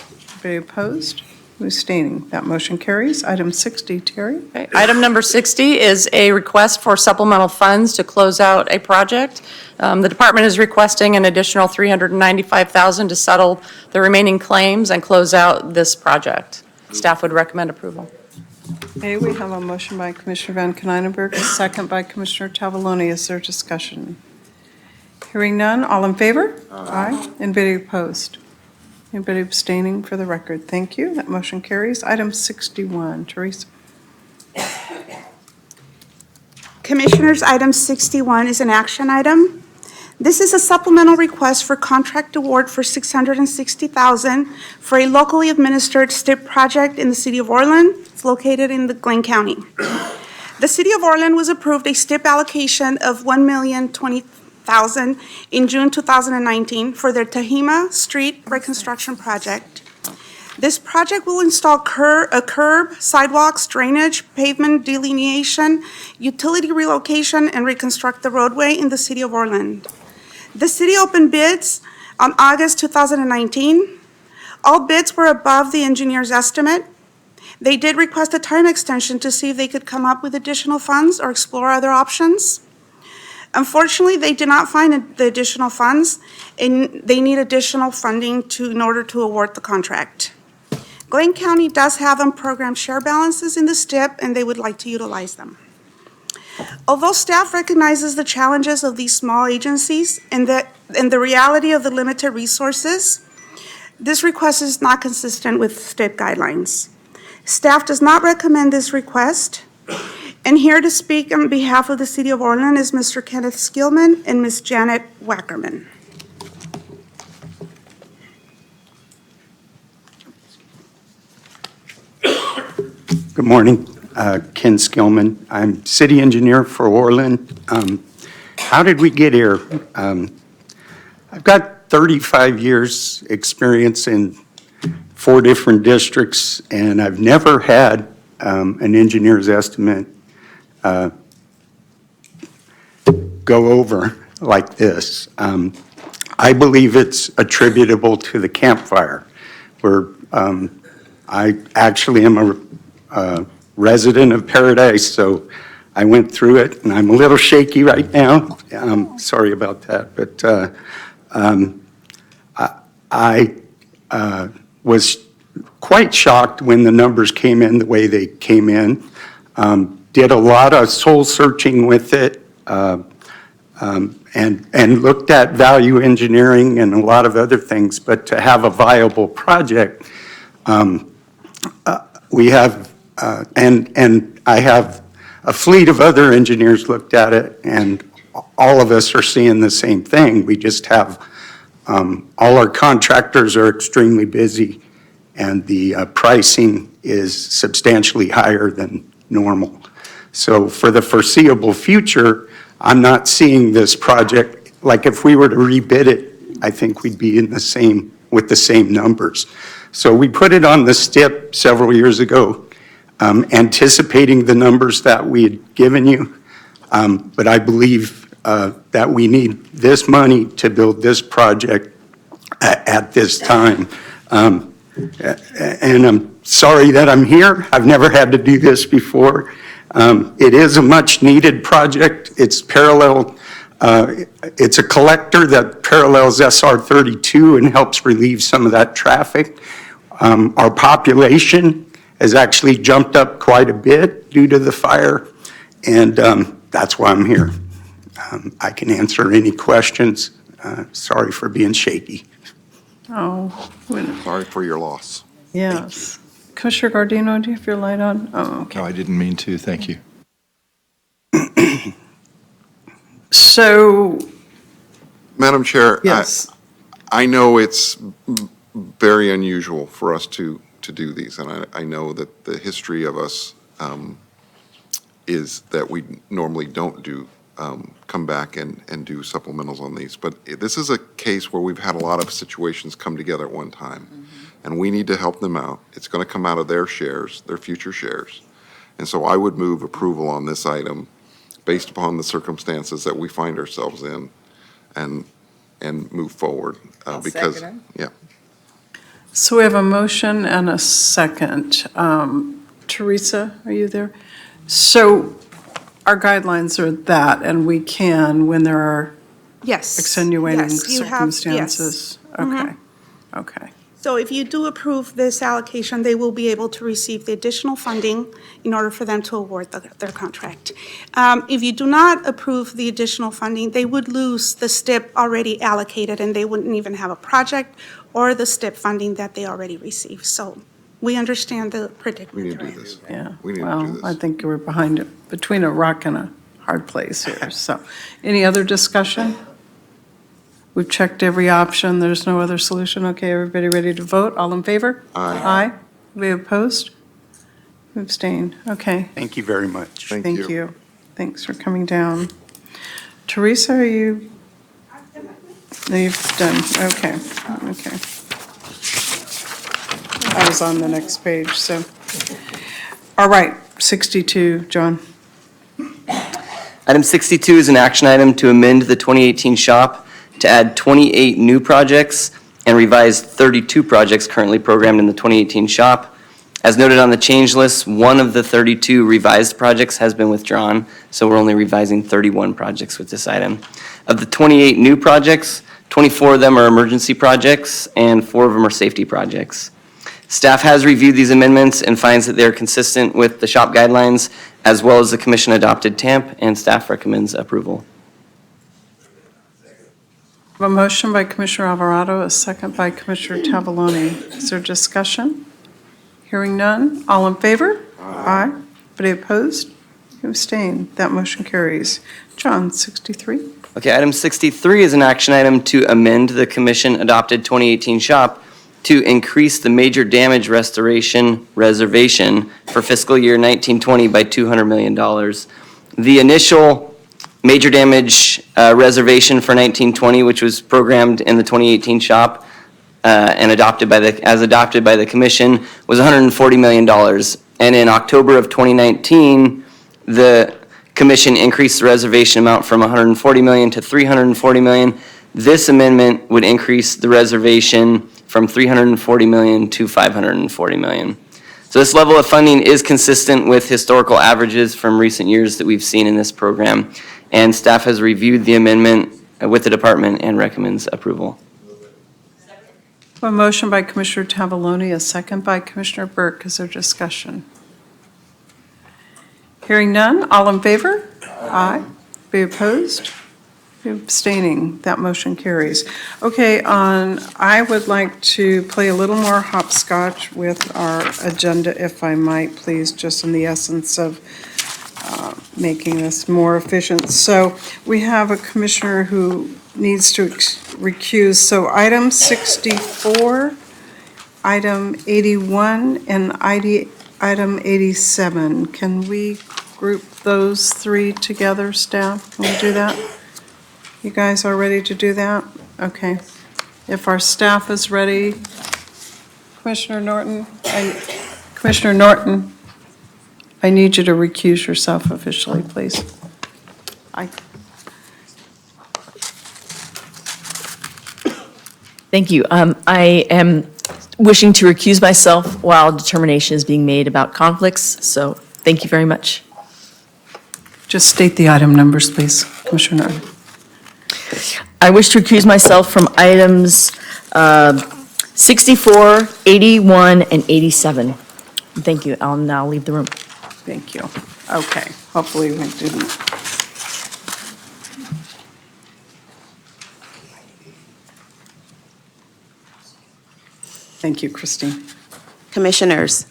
Anybody opposed? Abstaining. That motion carries. Item 60, Terry. Okay, item number 60 is a request for supplemental funds to close out a project. The department is requesting an additional $395,000 to settle the remaining claims and close out this project. Staff would recommend approval. Okay, we have a motion by Commissioner Van Konynenberg, a second by Commissioner Tavaloni. Is there discussion? Hearing none, all in favor? Aye. Anybody opposed? Anybody abstaining for the record? Thank you. That motion carries. Item 61, Teresa. Commissioners, item 61 is an action item. This is a supplemental request for contract award for $660,000 for a locally administered STIP project in the city of Orland. It's located in the Glenn County. The city of Orland was approved a STIP allocation of $1,020,000 in June 2019 for their Tehima Street reconstruction project. This project will install a curb, sidewalks, drainage, pavement delineation, utility relocation, and reconstruct the roadway in the city of Orland. The city opened bids on August 2019. All bids were above the engineer's estimate. They did request a time extension to see if they could come up with additional funds or explore other options. Unfortunately, they did not find the additional funds, and they need additional funding in order to award the contract. Glenn County does have unprogrammed share balances in the STIP, and they would like to utilize them. Although staff recognizes the challenges of these small agencies and the reality of the limited resources, this request is not consistent with STIP guidelines. Staff does not recommend this request. And here to speak on behalf of the City of Orland is Mr. Kenneth Skillman and Ms. Janet Wackerman. Good morning, Ken Skillman. I'm city engineer for Orland. How did we get here? I've got 35 years experience in 4 different districts, and I've never had an engineer's estimate go over like this. I believe it's attributable to the campfire, where I actually am a resident of Paradise, so I went through it, and I'm a little shaky right now. Sorry about that, but I was quite shocked when the numbers came in the way they came in. Did a lot of soul searching with it, and looked at value engineering and a lot of other things, but to have a viable project, we have, and I have a fleet of other engineers looked at it, and all of us are seeing the same thing. We just have, all our contractors are extremely busy, and the pricing is substantially higher than normal. So for the foreseeable future, I'm not seeing this project, like if we were to rebid it, I think we'd be in with the same numbers. So we put it on the STIP several years ago, anticipating the numbers that we had given you. But I believe that we need this money to build this project at this time. And I'm sorry that I'm here. I've never had to do this before. It is a much-needed project. It's parallel. It's a collector that parallels SR 32 and helps relieve some of that traffic. Our population has actually jumped up quite a bit due to the fire, and that's why I'm here. I can answer any questions. Sorry for being shaky. Oh, Sorry for your loss. yes. Commissioner Gardino, do you have your light on? Oh, okay. No, I didn't mean to. Thank you. So, Madam Chair, yes. I know it's very unusual for us to do these, and I know that the history of us is that we normally don't come back and do supplementals on these. But this is a case where we've had a lot of situations come together at one time, and we need to help them out. It's going to come out of their shares, their future shares. And so I would move approval on this item based upon the circumstances that we find ourselves in and move forward. Because, yeah. So we have a motion and a second. Teresa, are you there? So our guidelines are that, and we can, when there are Yes. extenuating Yes, you have- yes. circumstances. Okay, okay. So if you do approve this allocation, they will be able to receive the additional funding in order for them to award their contract. If you do not approve the additional funding, they would lose the STIP already allocated, and they wouldn't even have a project or the STIP funding that they already received. So we understand the We predicament. need to they're do in. this. Yeah, We need to well, do this. I think we're between a rock and a hard place here, so. Any other discussion? We've checked every option, there's no other solution. Okay, everybody ready to vote? All in favor? Aye. Aye. We opposed? Abstain, okay. Thank you very much. Thank you. Thanks for coming down. Teresa, are you? No, you've done, okay, okay. I was on the next page, so. All right, 62, John. Item 62 is an action item to amend the 2018 SHOP to add 28 new projects and revise 32 projects currently programmed in the 2018 SHOP. As noted on the change list, one of the 32 revised projects has been withdrawn, so we're only revising 31 projects with this item. Of the 28 new projects, 24 of them are emergency projects and 4 of them are safety projects. Staff has reviewed these amendments and finds that they are consistent with the SHOP guidelines as well as the commission-adopted TAMP, and staff recommends approval. A motion by Commissioner Alvarado, a second by Commissioner Tavaloni. Is there discussion? Hearing none. All in favor? Aye. Anybody opposed? Abstain. That motion carries. John, 63. Okay, item 63 is an action item to amend the commission-adopted 2018 SHOP to increase the major damage restoration reservation for fiscal year 1920 by $200 million. The initial major damage reservation for 1920, which was programmed in the 2018 SHOP and adopted by the commission, was $140 million. And in October of 2019, the commission increased the reservation amount from $140 million to $340 million. This amendment would increase the reservation from $340 million to $540 million. So this level of funding is consistent with historical averages from recent years that we've seen in this program, and staff has reviewed the amendment with the department and recommends approval. A motion by Commissioner Tavaloni, a second by Commissioner Burke. Is there discussion? Hearing none. All in favor? Aye. Be opposed? Abstaining. That motion carries. Okay, I would like to play a little more hopscotch with our agenda, if I might, please, just in the essence of making this more efficient. So we have a commissioner who needs to recuse. So item 64, item 81, and item 87. Can we group those three together, staff? Can we do that? You guys are ready to do that? Okay. If our staff is ready, Commissioner Norton, I need you to recuse yourself officially, please. Thank you. I am wishing to recuse myself while determination is being made about conflicts, so thank you very much. Just state the item numbers, please, Commissioner Norton. I wish to recuse myself from items 64, 81, and 87. Thank you. I'll now leave the room. Thank you. Okay, hopefully we didn't. Thank you, Christine. Commissioners,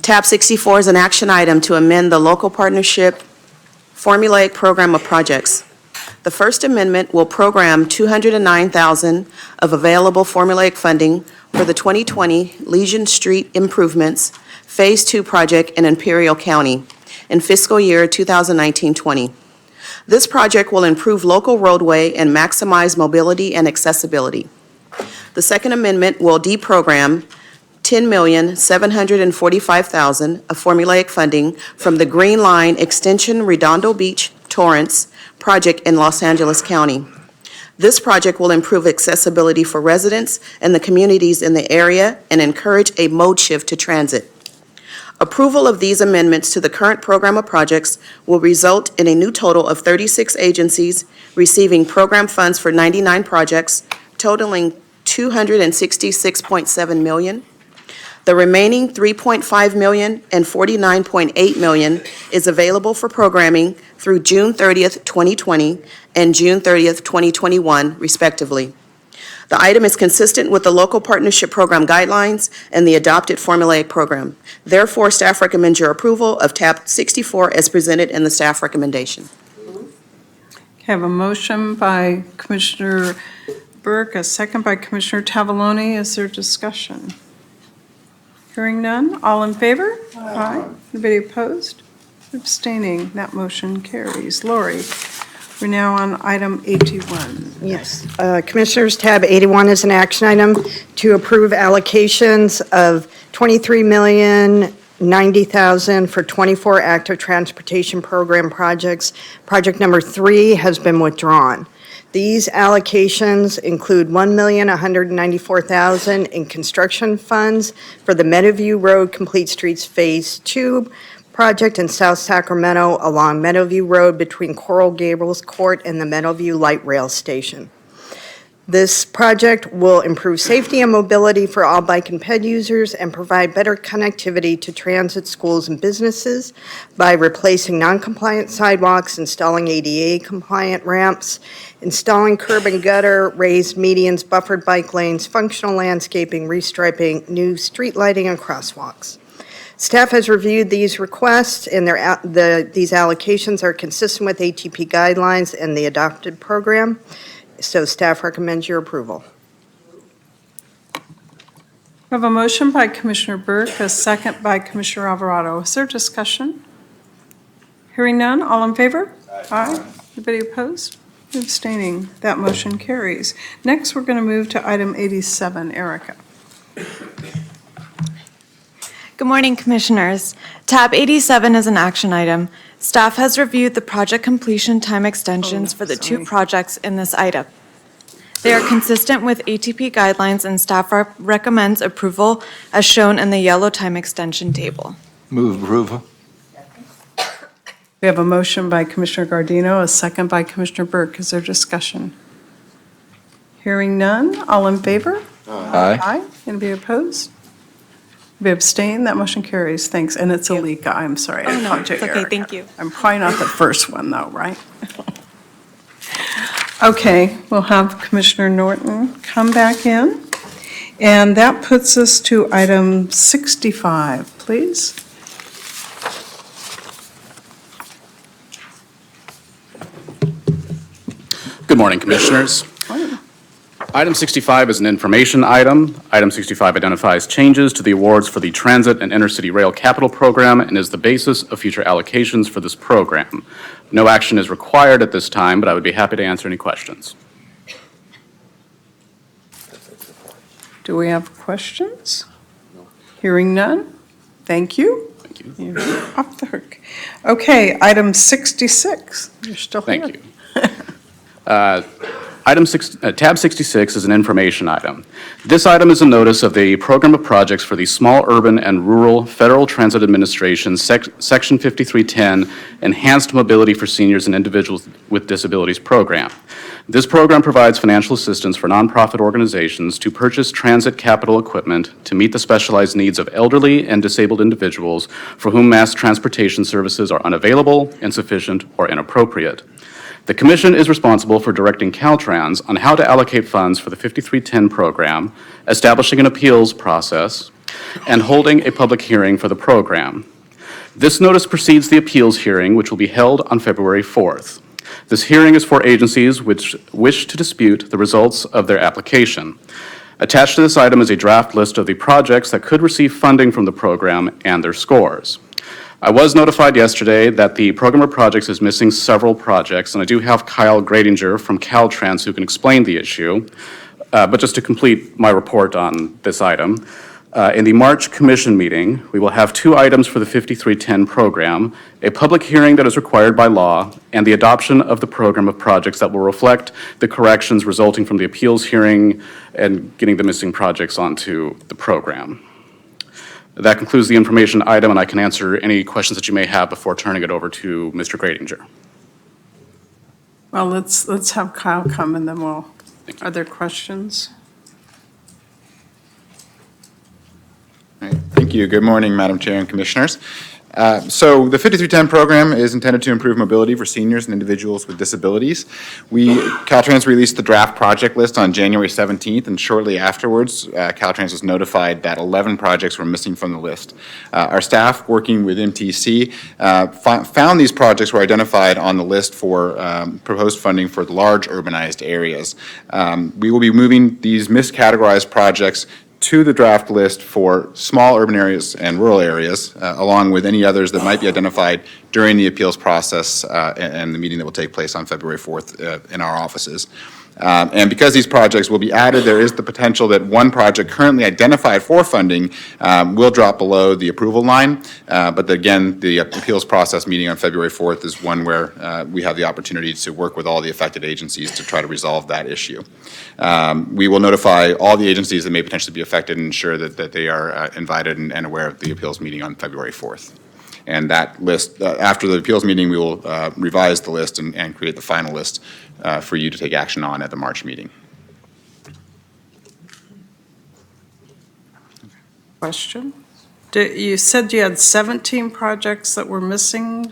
tab 64 is an action item to amend the local partnership formulaic program of projects. The first amendment will program $209,000 of available formulaic funding for the 2020 Legion Street Improvements Phase 2 project in Imperial County in fiscal year 2019-20. This project will improve local roadway and maximize mobility and accessibility. The second amendment will deprogram $10,745,000 of formulaic funding from the Green Line Extension Redondo Beach Torrance project in Los Angeles County. This project will improve accessibility for residents and the communities in the area and encourage a mode shift to transit. Approval of these amendments to the current program of projects will result in a new total of 36 agencies receiving program funds for 99 projects, totaling $266.7 million. The remaining $3.5 million and $49.8 million is available for programming through June 30th, 2020 and June 30th, 2021, respectively. The item is consistent with the local partnership program guidelines and the adopted formulaic program. Therefore, staff recommends your approval of tab 64 as presented in the staff recommendation. I have a motion by Commissioner Burke, a second by Commissioner Tavaloni. Is there discussion? Hearing none, all in favor? Aye. Anybody opposed? Abstaining, that motion carries. Lori, we're now on item 81. Yes. Commissioners, tab 81 is an action item to approve allocations of $23,090,000 for 24 active transportation program projects. Project number 3 has been withdrawn. These allocations include $1,194,000 in construction funds for the Meadowview Road Complete Streets Phase 2 project in South Sacramento along Meadowview Road between Coral Gables Court and the Meadowview Light Rail Station. This project will improve safety and mobility for all bike and ped users and provide better connectivity to transit, schools, and businesses by replacing non-compliant sidewalks, installing ADA-compliant ramps, installing curb and gutter, raised medians, buffered bike lanes, functional landscaping, restriping, new street lighting, and crosswalks. Staff has reviewed these requests, and these allocations are consistent with ATP guidelines and the adopted program. So staff recommends your approval. We have a motion by Commissioner Burke, a second by Commissioner Alvarado. Is there discussion? Hearing none, all in favor? Aye. Anybody opposed? Abstaining, that motion carries. Next, we're going to move to item 87. Erica. Good morning, Commissioners. Tab 87 is an action item. Staff has reviewed the project completion time extensions for the 2 projects in this item. They are consistent with ATP guidelines, and staff recommends approval as shown in the yellow time extension table. Move approval. We have a motion by Commissioner Gardino, a second by Commissioner Burke. Is there discussion? Hearing none, all in favor? Aye. Aye. Anybody opposed? We abstain, that motion carries. Thanks. And it's Alika, I'm sorry. I apologize, it's okay, Erica. thank you. I'm probably not the first one though, right? Okay, we'll have Commissioner Norton come back in. And that puts us to item 65, please. Good morning, Commissioners. Item 65 is an information item. Item 65 identifies changes to the awards for the Transit and Intercity Rail Capital Program and is the basis of future allocations for this program. No action is required at this time, but I would be happy to answer any questions. Do we have questions? Hearing none? Thank you. Thank you. You're off the hook. Okay, item 66. You're still here. Thank you. Tab 66 is an information item. This item is a notice of the Program of Projects for the Small Urban and Rural Federal Transit Administration Section 5310 Enhanced Mobility for Seniors and Individuals with Disabilities Program. This program provides financial assistance for nonprofit organizations to purchase transit capital equipment to meet the specialized needs of elderly and disabled individuals for whom mass transportation services are unavailable, insufficient, or inappropriate. The Commission is responsible for directing Caltrans on how to allocate funds for the 5310 program, establishing an appeals process, and holding a public hearing for the program. This notice precedes the appeals hearing, which will be held on February 4th. This hearing is for agencies which wish to dispute the results of their application. Attached to this item is a draft list of the projects that could receive funding from the program and their scores. I was notified yesterday that the Program of Projects is missing several projects, and I do have Kyle Gradinger from Caltrans who can explain the issue. But just to complete my report on this item, In the March commission meeting, we will have 2 items for the 5310 program, a public hearing that is required by law, and the adoption of the program of projects that will reflect the corrections resulting from the appeals hearing and getting the missing projects onto the program. That concludes the information item, and I can answer any questions that you may have before turning it over to Mr. Gradinger. Well, let's have Kyle come and then we'll, are there questions? Thank you. Good morning, Madam Chair and Commissioners. So the 5310 program is intended to improve mobility for seniors and individuals with disabilities. Caltrans released the draft project list on January 17th, and shortly afterwards, Caltrans was notified that 11 projects were missing from the list. Our staff, working with MTC, found these projects were identified on the list for proposed funding for the large urbanized areas. We will be moving these miscategorized projects to the draft list for small urban areas and rural areas, along with any others that might be identified during the appeals process and the meeting that will take place on February 4th in our offices. And because these projects will be added, there is the potential that one project currently identified for funding will drop below the approval line. But again, the appeals process meeting on February 4th is one where we have the opportunity to work with all the affected agencies to try to resolve that issue. We will notify all the agencies that may potentially be affected and ensure that they are invited and aware of the appeals meeting on February 4th. And that list, after the appeals meeting, we will revise the list and create the final list for you to take action on at the March meeting. Question? You said you had 17 projects that were missing.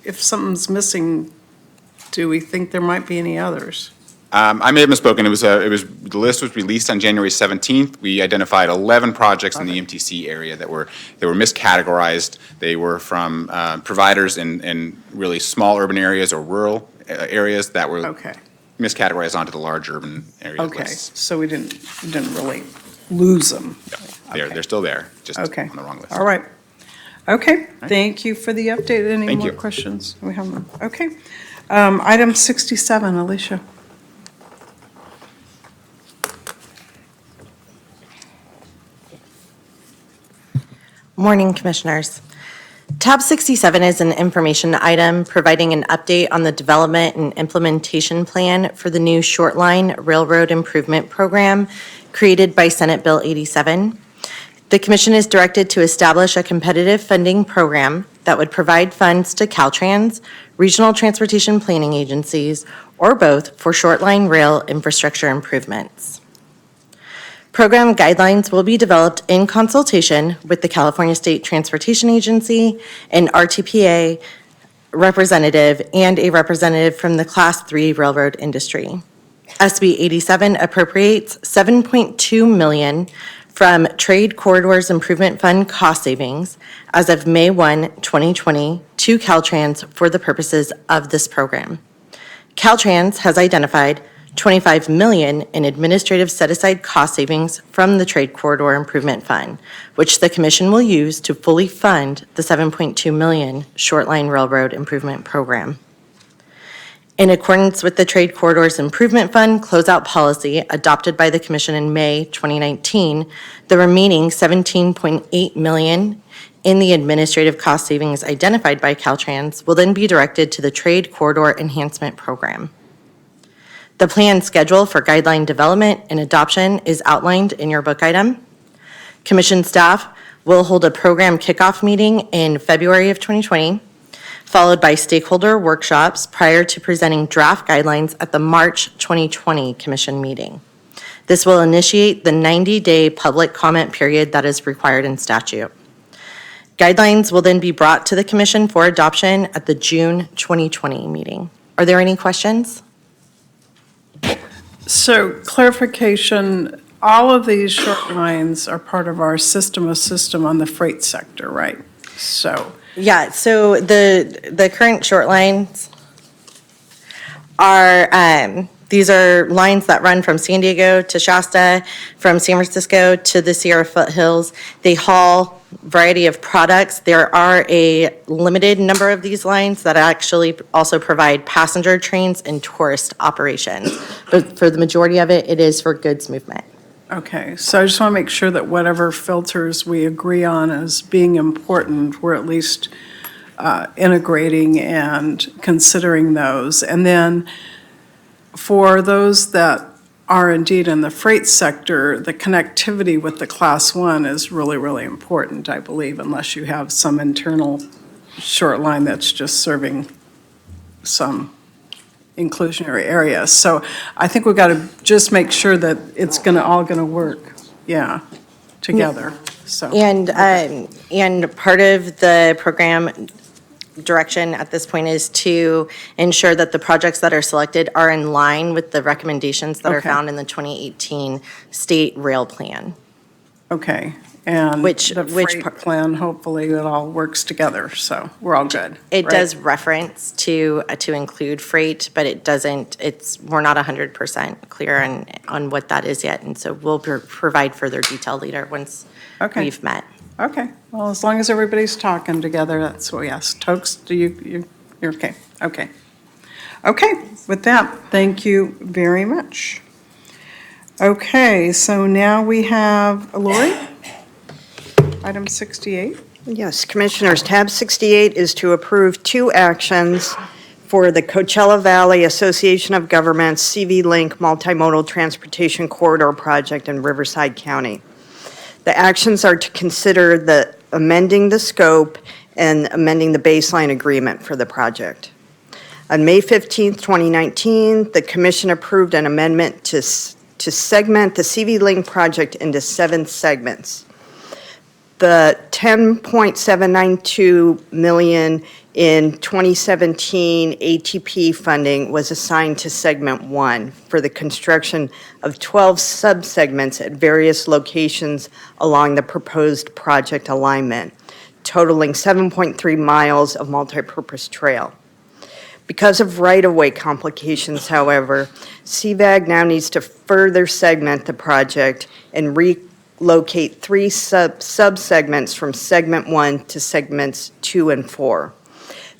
If something's missing, do we think there might be any others? I may have misspoken. The list was released on January 17th. We identified 11 projects in the MTC area that were miscategorized. They were from providers in really small urban areas or rural areas that were miscategorized onto the large urban areas. Okay, so we didn't really lose them. No, they're still there, just on the wrong list. All right. Okay, thank you for the update. Any Thank more you. questions? We have them. Okay. Item 67, Alicia. Morning, Commissioners. Tab 67 is an information item providing an update on the development and implementation plan for the new Shortline Railroad Improvement Program created by Senate Bill 87. The Commission is directed to establish a competitive funding program that would provide funds to Caltrans, regional transportation planning agencies, or both for Shortline rail infrastructure improvements. Program guidelines will be developed in consultation with the California State Transportation Agency, an RTPA representative, and a representative from the Class 3 railroad industry. SB 87 appropriates $7.2 million from Trade Corridors Improvement Fund cost savings as of May 1, 2020, to Caltrans for the purposes of this program. Caltrans has identified $25 million in administrative set-aside cost savings from the Trade Corridor Improvement Fund, which the Commission will use to fully fund the $7.2 million Shortline Railroad Improvement Program. In accordance with the Trade Corridors Improvement Fund closeout policy adopted by the Commission in May 2019, the remaining $17.8 million in the administrative cost savings identified by Caltrans will then be directed to the Trade Corridor Enhancement Program. The planned schedule for guideline development and adoption is outlined in your book item. Commission staff will hold a program kickoff meeting in February of 2020, followed by stakeholder workshops prior to presenting draft guidelines at the March 2020 Commission meeting. This will initiate the 90-day public comment period that is required in statute. Guidelines will then be brought to the Commission for adoption at the June 2020 meeting. Are there any questions? So clarification, all of these short lines are part of our system of system on the freight sector, right? So. Yeah, so the current short lines are, these are lines that run from San Diego to Shasta, from San Francisco to the Sierra foothills. They haul a variety of products. There are a limited number of these lines that actually also provide passenger trains and tourist operations. But for the majority of it, it is for goods movement. Okay, so I just want to make sure that whatever filters we agree on as being important, we're at least integrating and considering those. And then for those that are indeed in the freight sector, the connectivity with the Class 1 is really, really important, I believe, unless you have some internal short line that's just serving some inclusionary areas. So I think we've got to just make sure that it's all going to work, together, so. And part of the program direction at this point is to ensure that the projects that are selected are in line with the recommendations that are Okay. found in the 2018 State Rail Plan. Okay, and Which the freight plan, hopefully it all works together, so we're all good. It right? does reference to include freight, but it doesn't, we're not 100% clear on what that is yet. And so we'll provide further detail later once Okay. we've met. Okay, well, as long as everybody's talking together, that's what we ask. Tokes, you're okay? Okay. Okay, with that, thank you very much. Okay, so now we have Lori, item 68. Yes, Commissioners, tab 68 is to approve 2 actions for the Coachella Valley Association of Governments CV Link Multimodal Transportation Corridor Project in Riverside County. The actions are to consider amending the scope and amending the baseline agreement for the project. On May 15th, 2019, the Commission approved an amendment to segment the CV Link project into 7 segments. The $10.792 million in 2017 ATP funding was assigned to Segment 1 for the construction of 12 subsegments at various locations along the proposed project alignment, totaling 7.3 miles of multipurpose trail. Because of right-of-way complications, however, CVAG now needs to further segment the project and relocate 3 subsegments from Segment 1 to Segments 2 and 4.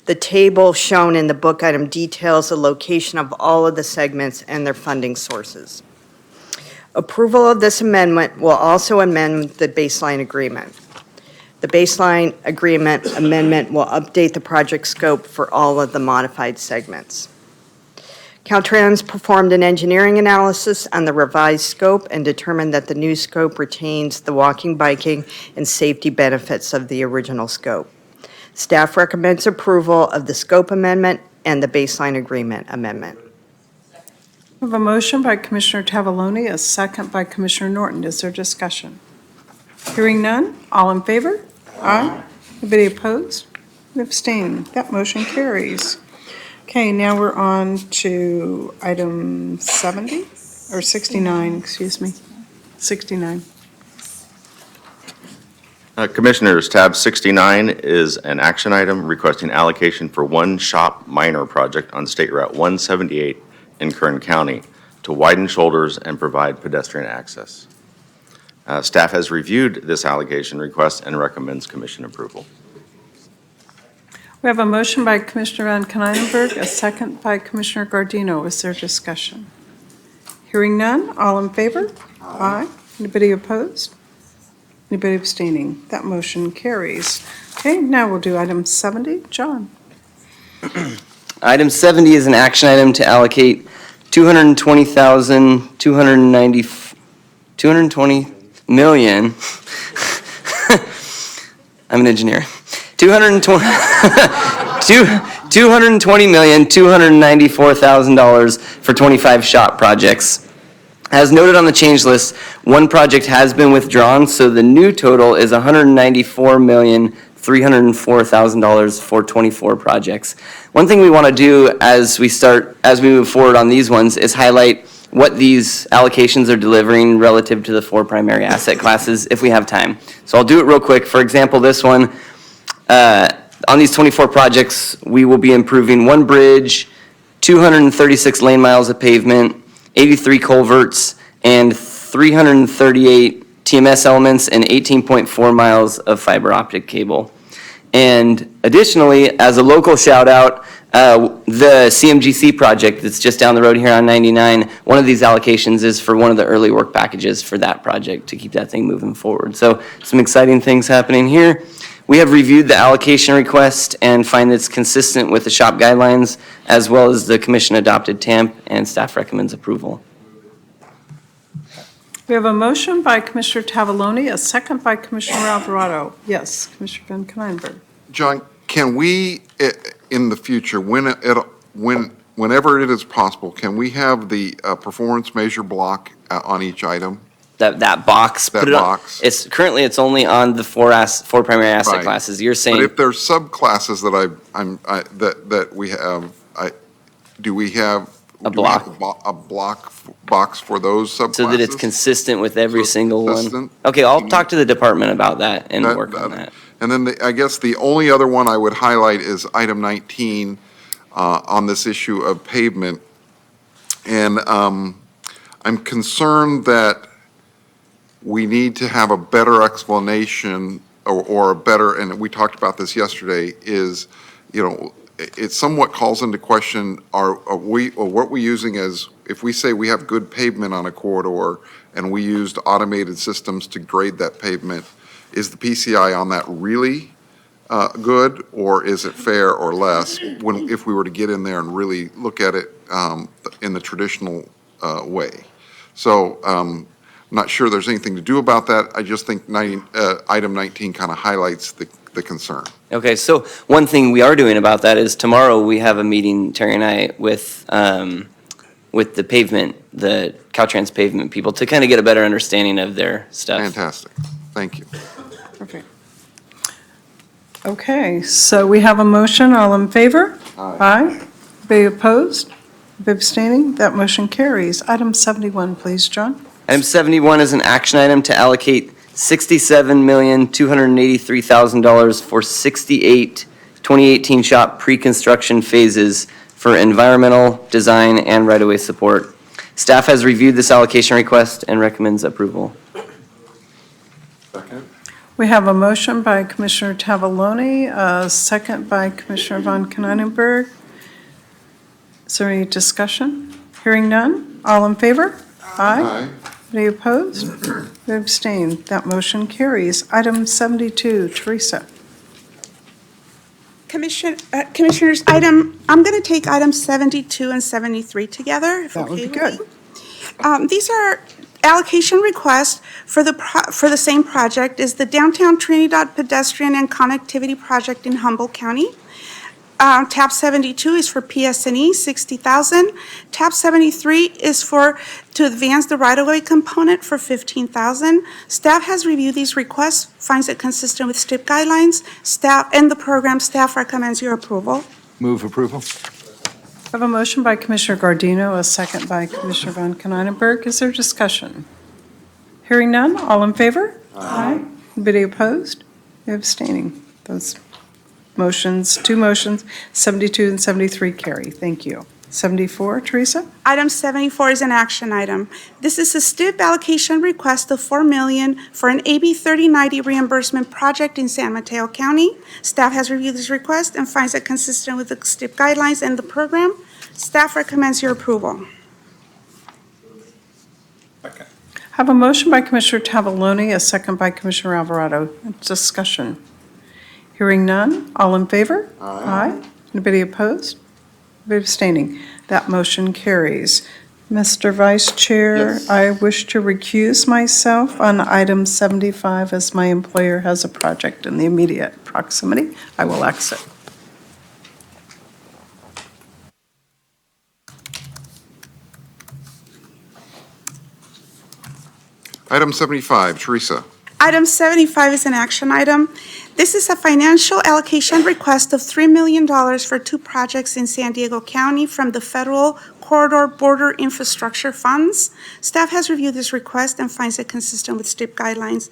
The table shown in the book item details the location of all of the segments and their funding sources. Approval of this amendment will also amend the baseline agreement. The baseline agreement amendment will update the project scope for all of the modified segments. Caltrans performed an engineering analysis on the revised scope and determined that the new scope retains the walking, biking, and safety benefits of the original scope. Staff recommends approval of the scope amendment and the baseline agreement amendment. We have a motion by Commissioner Tavaloni, a second by Commissioner Norton. Is there discussion? Hearing none, all in favor? Aye. Anybody opposed? Abstained. That motion carries. Okay, now we're on to item 70, or 69, excuse me. 69. Commissioners, tab 69 is an action item requesting allocation for one shop minor project on State Route 178 in Kern County to widen shoulders and provide pedestrian access. Staff has reviewed this allocation request and recommends commission approval. We have a motion by Commissioner Van Kynenberg, a second by Commissioner Gardino. Is there discussion? Hearing none, all in favor? Aye. Anybody opposed? Anybody abstaining? That motion carries. Okay, now we'll do item 70. John. Item 70 is an action item to allocate $220 million. I'm an engineer. $220,294,000 for 25 shop projects. As noted on the change list, one project has been withdrawn, so the new total is $194,304,000 for 24 projects. One thing we want to do as we move forward on these ones is highlight what these allocations are delivering relative to the 4 primary asset classes if we have time. So I'll do it real quick. For example, this one, on these 24 projects, we will be improving 1 bridge, 236 lane miles of pavement, 83 culverts, and 338 TMS elements and 18.4 miles of fiber optic cable. And additionally, as a local shout out, the CMGC project that's just down the road here on 99, one of these allocations is for one of the early work packages for that project to keep that thing moving forward. So some exciting things happening here. We have reviewed the allocation request and find it's consistent with the SHOP guidelines as well as the commission adopted TAMP, and staff recommends approval. We have a motion by Commissioner Tavaloni, a second by Commissioner Alvarado. Yes, Commissioner Van Kennisenberg. John, can we, in the future, whenever it is possible, can we have the performance measure block on each item? That box. That put it on- box. It's currently, it's only on the four primary asset Right. classes. You're saying. But if there's subclasses that we have, do we have? A do we have block. A block box for those subclasses? So that it's consistent with every single one? consistent? Okay, I'll talk to the department about that and work on that. And then I guess the only other one I would highlight is item 19 on this issue of pavement. And I'm concerned that we need to have a better explanation or a better, and we talked about this yesterday, is, it somewhat calls into question, are we, or what we're using as, if we say we have good pavement on a corridor and we used automated systems to grade that pavement, is the PCI on that really good, or is it fair or less if we were to get in there and really look at it in the traditional way? So I'm not sure there's anything to do about that. I just think item 19 kind of highlights the concern. Okay, so one thing we are doing about that is tomorrow we have a meeting, Terry and I, with the pavement, the Caltrans pavement people, to kind of get a better understanding of their stuff. Fantastic. Thank you. Perfect. Okay, so we have a motion. All in favor? Aye. Be opposed? Be abstaining? That motion carries. Item 71, please, John. Item 71 is an action item to allocate $67,283,000 for 68 2018 SHOP pre-construction phases for environmental, design, and right-of-way support. Staff has reviewed this allocation request and recommends approval. We have a motion by Commissioner Tavaloni, a second by Commissioner Van Kennisenberg. Is there any discussion? Hearing none. All in favor? Aye. Any opposed? Be abstained. That motion carries. Item 72, Teresa. Commissioners, I'm going to take items 72 and 73 together, if That would okay be with good. you. These are allocation requests for the same project is the Downtown Trinidad Pedestrian and Connectivity Project in Humboldt County. Tab 72 is for PS&E, $60,000. Tab 73 is to advance the right-of-way component for $15,000. Staff has reviewed these requests, finds it consistent with STIP guidelines. Staff and the program staff recommends your approval. Move approval. I have a motion by Commissioner Gardino, a second by Commissioner Van Kennisenberg. Is there discussion? Hearing none. All in favor? Aye. Anybody opposed? Abstaining. Those motions, two motions, 72 and 73 carry. Thank you. 74, Teresa? Item 74 is an action item. This is a STIP allocation request of $4 million for an AB 3090 reimbursement project in San Mateo County. Staff has reviewed this request and finds it consistent with the STIP guidelines and the program. Staff recommends your approval. Have a motion by Commissioner Tavaloni, a second by Commissioner Alvarado. Discussion. Hearing none. All in favor? Aye. Anybody opposed? Anybody abstaining? That motion carries. Mr. Vice Chair, I wish to recuse myself on item 75 as my employer has a project in the immediate proximity. I will exit. Item 75, Teresa. Item 75 is an action item. This is a financial allocation request of $3 million for two projects in San Diego County from the Federal Corridor Border Infrastructure Funds. Staff has reviewed this request and finds it consistent with STIP guidelines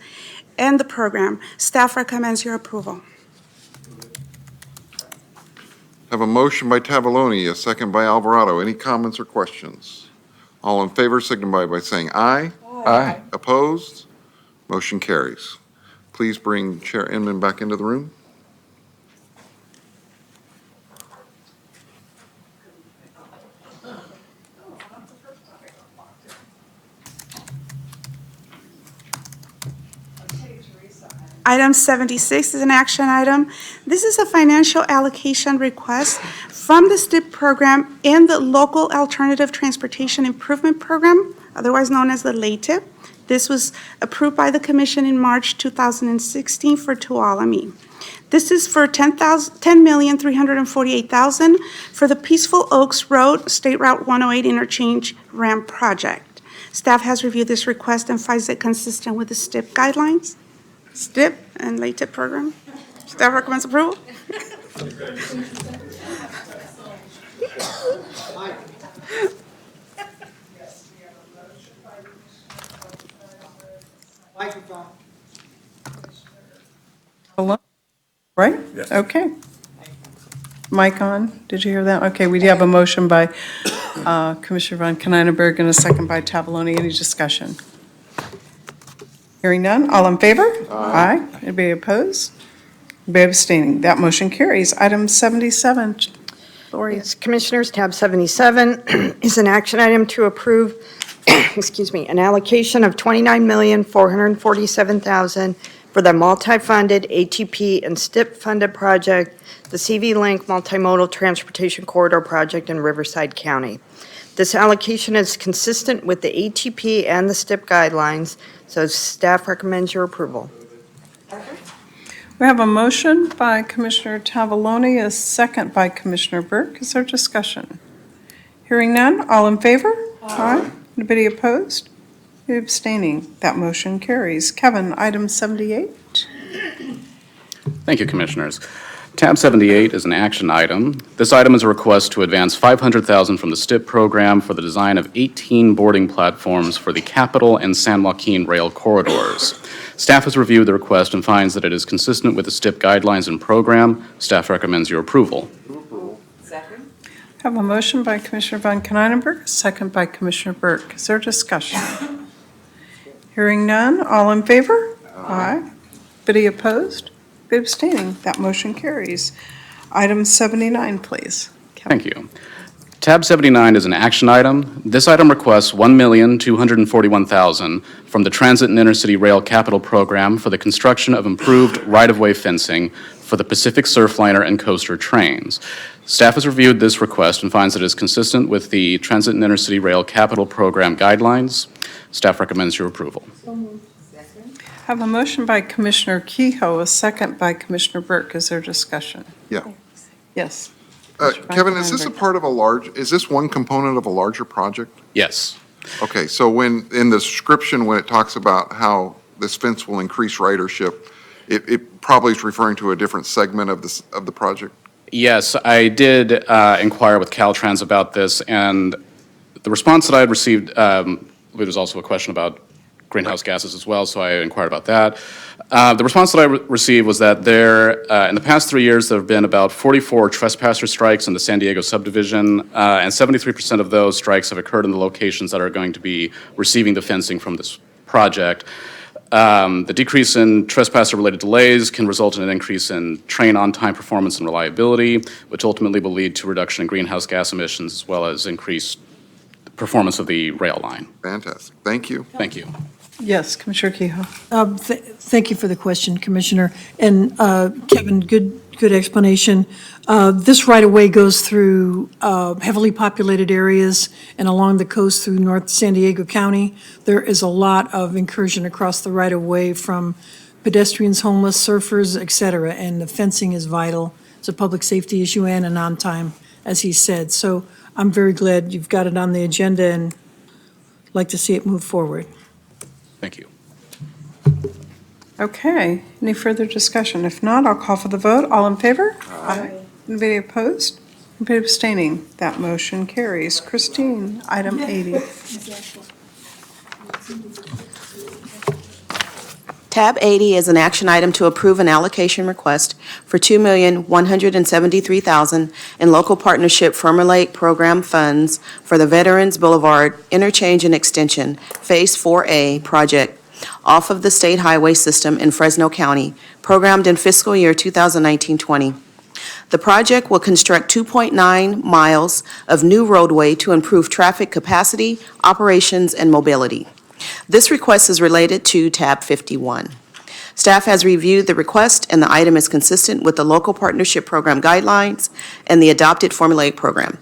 and the program. Staff recommends your approval. Have a motion by Tavaloni, a second by Alvarado. Any comments or questions? All in favor signify by saying aye. Aye. Opposed? Motion carries. Please bring Chair Inman back into the room. Item 76 is an action item. This is a financial allocation request from the STIP program and the Local Alternative Transportation Improvement Program, otherwise known as the LATIP. This was approved by the commission in March 2016 for Tuolumne. This is for $10,348,000 for the Peaceful Oaks Road State Route 108 interchange ramp project. Staff has reviewed this request and finds it consistent with the STIP guidelines. STIP and LATIP program. Staff recommends approval. Hello? Right? Yes. Okay. Mic on. Did you hear that? Okay, we do have a motion by Commissioner Von Kenneberg and a second by Tavaloni. Any discussion? Hearing none. All in favor? Aye. Anybody opposed? Anybody abstaining? That motion carries. Item 77. Lori. Yes, Commissioners, tab 77 is an action item to approve, excuse me, an allocation of $29,447,000 for the multi-funded ATP and STIP-funded project, the CV Link Multimodal Transportation Corridor Project in Riverside County. This allocation is consistent with the ATP and the STIP guidelines, so staff recommends your approval. We have a motion by Commissioner Tavaloni, a second by Commissioner Burke. Is there discussion? Hearing none. All in favor? Aye. Anybody opposed? Abstaining. That motion carries. Kevin, item 78. Thank you, Commissioners. Tab 78 is an action item. This item is a request to advance $500,000 from the STIP program for the design of 18 boarding platforms for the Capitol and San Joaquin rail corridors. Staff has reviewed the request and finds that it is consistent with the STIP guidelines and program. Staff recommends your approval. I have a motion by Commissioner Von Kenneberg, a second by Commissioner Burke. Is there discussion? Hearing none. All in favor? Aye. Anybody opposed? Abstaining. That motion carries. Item 79, please. Thank you. Tab 79 is an action item. This item requests $1,241,000 from the Transit and Intercity Rail Capital Program for the construction of improved right-of-way fencing for the Pacific Surfliner and Coaster trains. Staff has reviewed this request and finds that it is consistent with the Transit and Intercity Rail Capital Program guidelines. Staff recommends your approval. I have a motion by Commissioner Kehoe, a second by Commissioner Burke. Is there discussion? Yeah. Yes. Kevin, is this a part of is this one component of a larger project? Yes. Okay, so when, in the description, when it talks about how this fence will increase ridership, it probably is referring to a different segment of the project? Yes, I did inquire with Caltrans about this, and the response that I had received, I believe there's also a question about greenhouse gases as well, so I inquired about that. The response that I received was that in the past 3 years, there have been about 44 trespasser strikes in the San Diego subdivision, and 73% of those strikes have occurred in the locations that are going to be receiving the fencing from this project. The decrease in trespasser-related delays can result in an increase in train on-time performance and reliability, which ultimately will lead to reduction in greenhouse gas emissions as well as increased performance of the rail line. Fantastic. Thank you. Thank you. Yes, Commissioner Kehoe. Thank you for the question, Commissioner. And Kevin, good explanation. This right-of-way goes through heavily populated areas and along the coast through North San Diego County. There is a lot of incursion across the right-of-way from pedestrians, homeless, surfers, et cetera, and the fencing is vital. It's a public safety issue and an on-time, as he said. So I'm very glad you've got it on the agenda and like to see it move forward. Thank you. Okay, any further discussion? If not, I'll call for the vote. All in favor? Aye. Anybody opposed? Anybody abstaining? That motion carries. Christine, item 80. Tab 80 is an action item to approve an allocation request for $2,173,000 in local partnership Formulate Program funds for the Veterans Boulevard Interchange and Extension Phase 4A project off of the state highway system in Fresno County, programmed in fiscal year 2019-20. The project will construct 2.9 miles of new roadway to improve traffic capacity, operations, and mobility. This request is related to tab 51. Staff has reviewed the request, and the item is consistent with the local partnership program guidelines and the adopted formulaic program.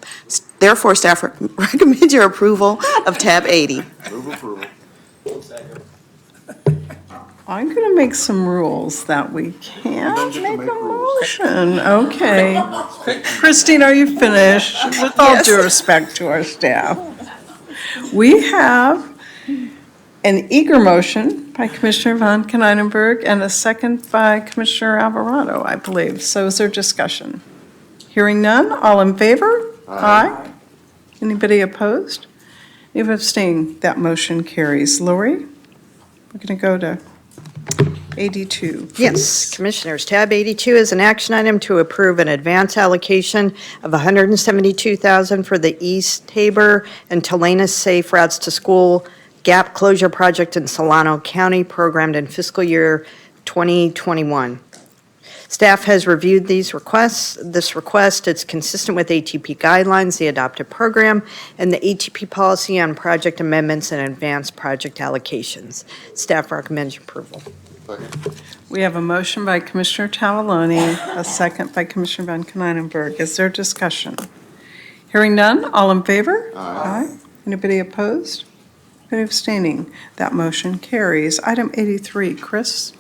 Therefore, staff recommends your approval of tab 80. Move approval. I'm going to make some rules that we can't don't get to make make a rules. motion. Okay. Christine, are you finished? With all due respect to our staff. We have an eager motion by Commissioner Von Kenneitenberg and a second by Commissioner Alvarado, I believe. So is there discussion? Hearing none, all in favor? Aye. Anybody opposed? If abstained, that motion carries. Lori, we're going to go to 82. please. Yes, Commissioners, tab 82 is an action item to approve an advance allocation of $172,000 for the East Tabor and Talena Safe Routes to School Gap Closure Project in Solano County, programmed in fiscal year 2021. Staff has reviewed this request. It's consistent with ATP guidelines, the adopted program, and the ATP policy on project amendments and advanced project allocations. Staff recommends approval. We have a motion by Commissioner Tavaloni, a second by Commissioner Van Kenneitenberg. Is there discussion? Hearing none, all in favor? Aye. Anybody opposed? Anybody abstaining? That motion carries. Item 83, Chris?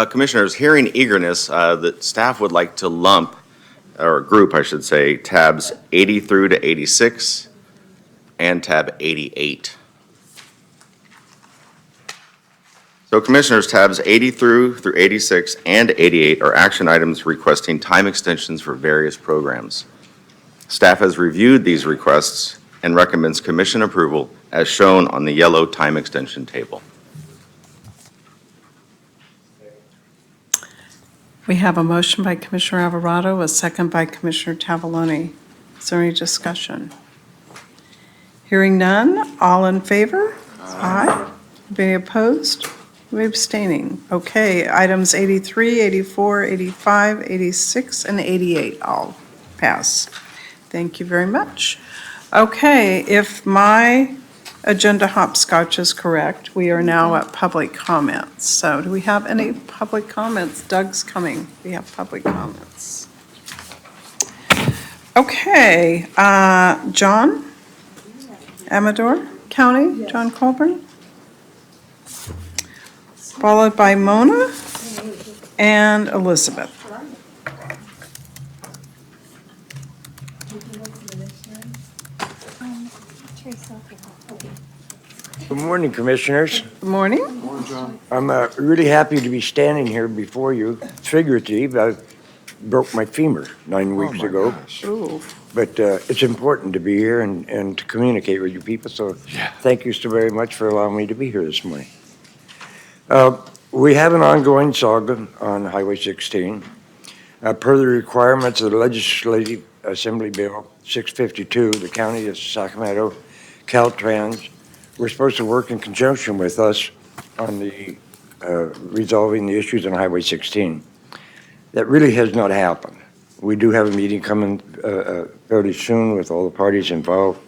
Commissioners, hearing eagerness, that staff would like to lump, or group, I should say, tabs 80 through to 86 and tab 88. So Commissioners, tabs 80 through 86 and 88 are action items requesting time extensions for various programs. Staff has reviewed these requests and recommends Commission approval as shown on the yellow time extension table. We have a motion by Commissioner Alvarado, a second by Commissioner Tavaloni. Is there any discussion? Hearing none, all in favor? Aye. Anybody opposed? Anybody abstaining? Okay, items 83, 84, 85, 86, and 88 all pass. Thank you very much. Okay, if my agenda hopscotch is correct, we are now at public comments. So do we have any public comments? Doug's coming. We have public comments. Okay, John Amador County, John Colburn. Followed by Mona and Elizabeth. Good morning, Commissioners. Good morning. Morning, John. I'm really happy to be standing here before you. Figuratively, I broke my femur 9 weeks ago. Ooh. But it's important to be here and to communicate with you people, so thank you so very much for allowing me to be here this morning. We have an ongoing saga on Highway 16. Per the requirements of the Legislative Assembly Bill 652, the County of Sacramento, Caltrans, we're supposed to work in conjunction with us on the resolving the issues on Highway 16. That really has not happened. We do have a meeting coming fairly soon with all the parties involved,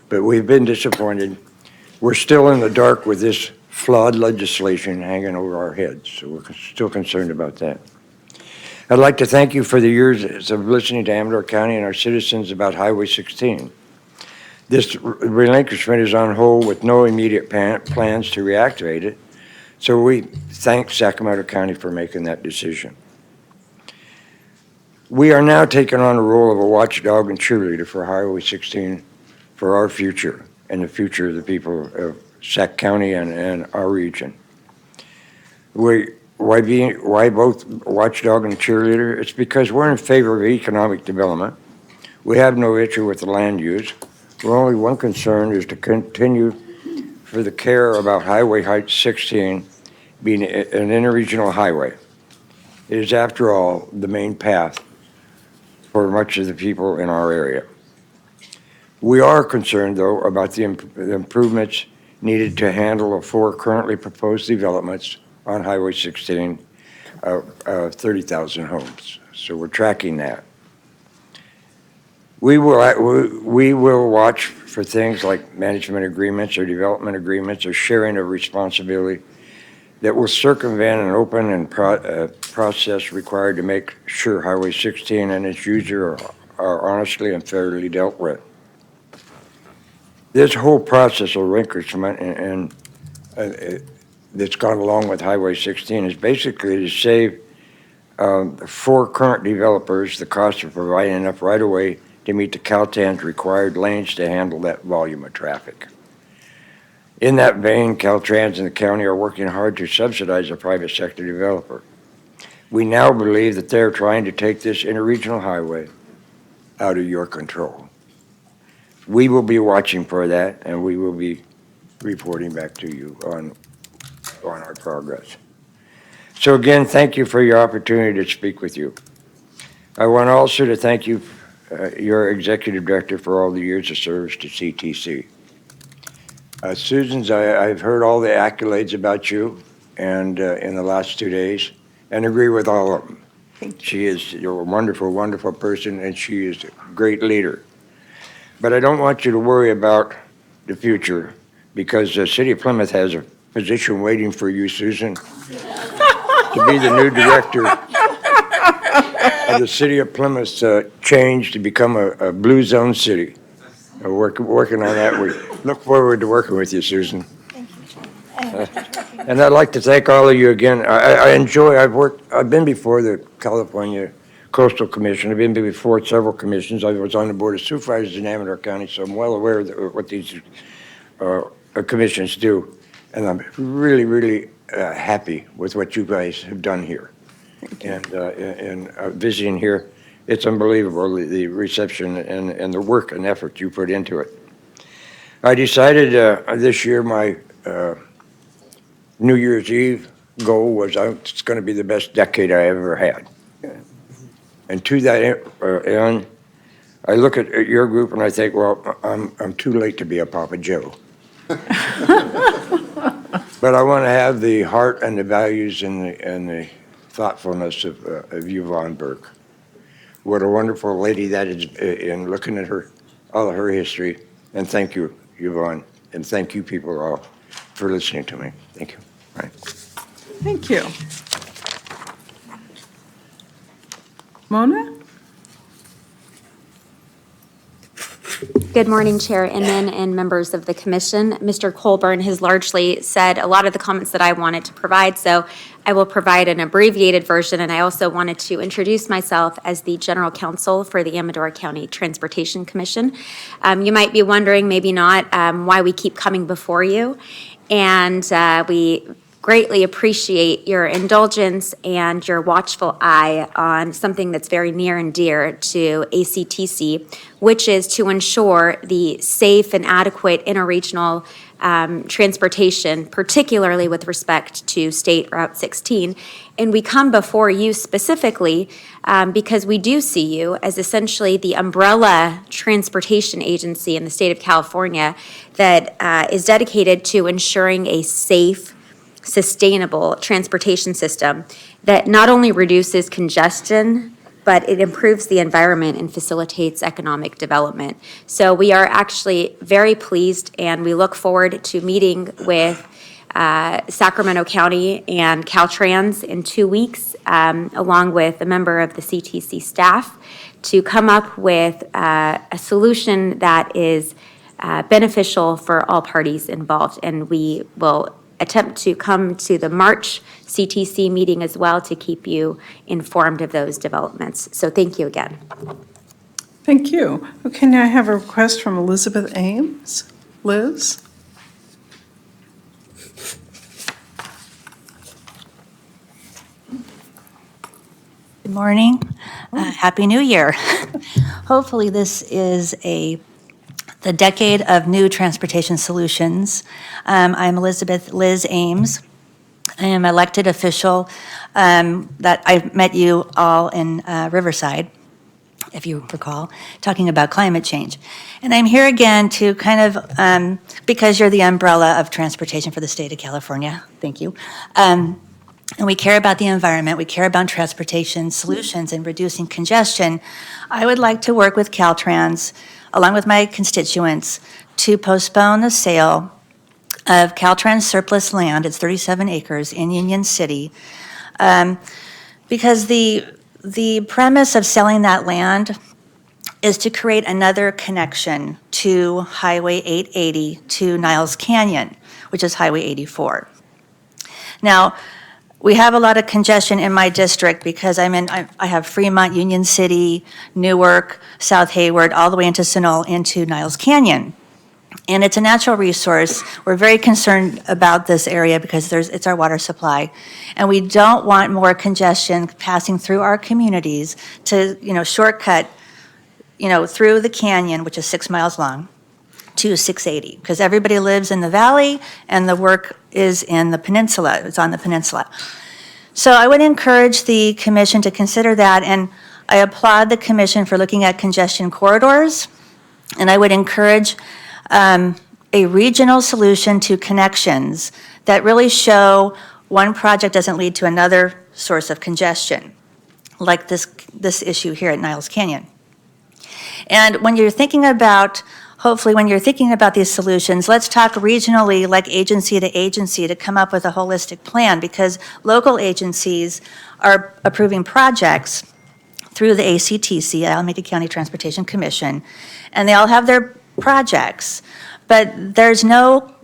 but we've been disappointed. We're still in the dark with this flawed legislation hanging over our heads, so we're still concerned about that. I'd like to thank you for the years of listening to Amador County and our citizens about Highway 16. This relinquishment is on hold with no immediate plans to reactivate it, so we thank Sacramento County for making that decision. We are now taking on the role of a watchdog and cheerleader for Highway 16 for our future and the future of the people of Sac County and our region. Why both watchdog and cheerleader? It's because we're in favor of economic development. We have no issue with the land use. Our only one concern is to continue for the care about Highway 16 being an interregional highway. It is, after all, the main path for much of the people in our area. We are concerned, though, about the improvements needed to handle the 4 currently proposed developments on Highway 16, 30,000 homes. So we're tracking that. we will watch for things like management agreements or development agreements or sharing of responsibility that will circumvent an open and process required to make sure Highway 16 and its user are honestly and fairly dealt with. This whole process of relinquishment and that's gone along with Highway 16 is basically to save for current developers the cost of providing enough right-of-way to meet the Caltrans required lanes to handle that volume of traffic. In that vein, Caltrans and the county are working hard to subsidize a private sector developer. We now believe that they're trying to take this interregional highway out of your control. We will be watching for that, and we will be reporting back to you on our progress. So again, thank you for your opportunity to speak with you. I want also to thank you, your executive director, for all the years of service to CTC. Susan's, I've heard all the accolades about you and in the last 2 days and agree with all of them. You're a wonderful, wonderful person, and she is a great leader. But I don't want you to worry about the future, because the city of Plymouth has a position waiting for you, Susan, to be the new director of the city of Plymouth's change to become a blue zone city. We're working on that. We look forward to working with you, Susan. And I'd like to thank all of you again. I've been before the California Coastal Commission. I've been before several commissions. I was on the Board of Supervisors in Amador County, so I'm well aware of what these commissions do. And I'm really, really happy with what you guys have done here. And visiting here, it's unbelievable, the reception and the work and effort you put into it. I decided this year my New Year's Eve goal was it's going to be the best decade I ever had. And to that end, I look at your group and I think, well, I'm too late to be a Papa Joe. But I want to have the heart and the values and the thoughtfulness of Yvonne Burke. What a wonderful lady that is, in looking at all of her history. And thank you, Yvonne, and thank you people all for listening to me. Thank you. All right. Thank you. Mona? Good morning, Chair Inman and members of the commission. Mr. Colburn has largely said a lot of the comments that I wanted to provide, so I will provide an abbreviated version, and I also wanted to introduce myself as the General Counsel for the Amador County Transportation Commission. You might be wondering, maybe not, why we keep coming before you, and we greatly appreciate your indulgence and your watchful eye on something that's very near and dear to ACTC, which is to ensure the safe and adequate interregional transportation, particularly with respect to State Route 16. And we come before you specifically because we do see you as essentially the umbrella transportation agency in the state of California that is dedicated to ensuring a safe, sustainable transportation system that not only reduces congestion, but it improves the environment and facilitates economic development. So we are actually very pleased, and we look forward to meeting with Sacramento County and Caltrans in 2 weeks, along with a member of the CTC staff, to come up with a solution that is beneficial for all parties involved. And we will attempt to come to the March CTC meeting as well to keep you informed of those developments. So thank you again. Thank you. Okay, now I have a request from Elizabeth Ames. Liz? Good morning. Happy New Year. Hopefully this is the decade of new transportation solutions. I'm Elizabeth Liz Ames. I am elected official that I met you all in Riverside, if you recall, talking about climate change. And I'm here again to kind of, because you're the umbrella of transportation for the state of California, thank you, and we care about the environment, we care about transportation solutions and reducing congestion, I would like to work with Caltrans, along with my constituents, to postpone the sale of Caltrans surplus land, it's 37 acres in Union City, because the premise of selling that land is to create another connection to Highway 880 to Niles Canyon, which is Highway 84. Now, we have a lot of congestion in my district because I have Fremont, Union City, Newark, South Hayward, all the way into Sunol, into Niles Canyon. And it's a natural resource. We're very concerned about this area because it's our water supply. And we don't want more congestion passing through our communities to, shortcut, through the canyon, which is 6 miles long, to 680. Because everybody lives in the valley and the work is in the peninsula. It's on the peninsula. So I would encourage the commission to consider that. And I applaud the commission for looking at congestion corridors. And I would encourage a regional solution to connections that really show one project doesn't lead to another source of congestion, like this issue here at Niles Canyon. And when you're thinking about, hopefully when you're thinking about these solutions, let's talk regionally, like agency to agency, to come up with a holistic plan, because local agencies are approving projects through the ACTC, Alameda County Transportation Commission, and they all have their projects, but there's no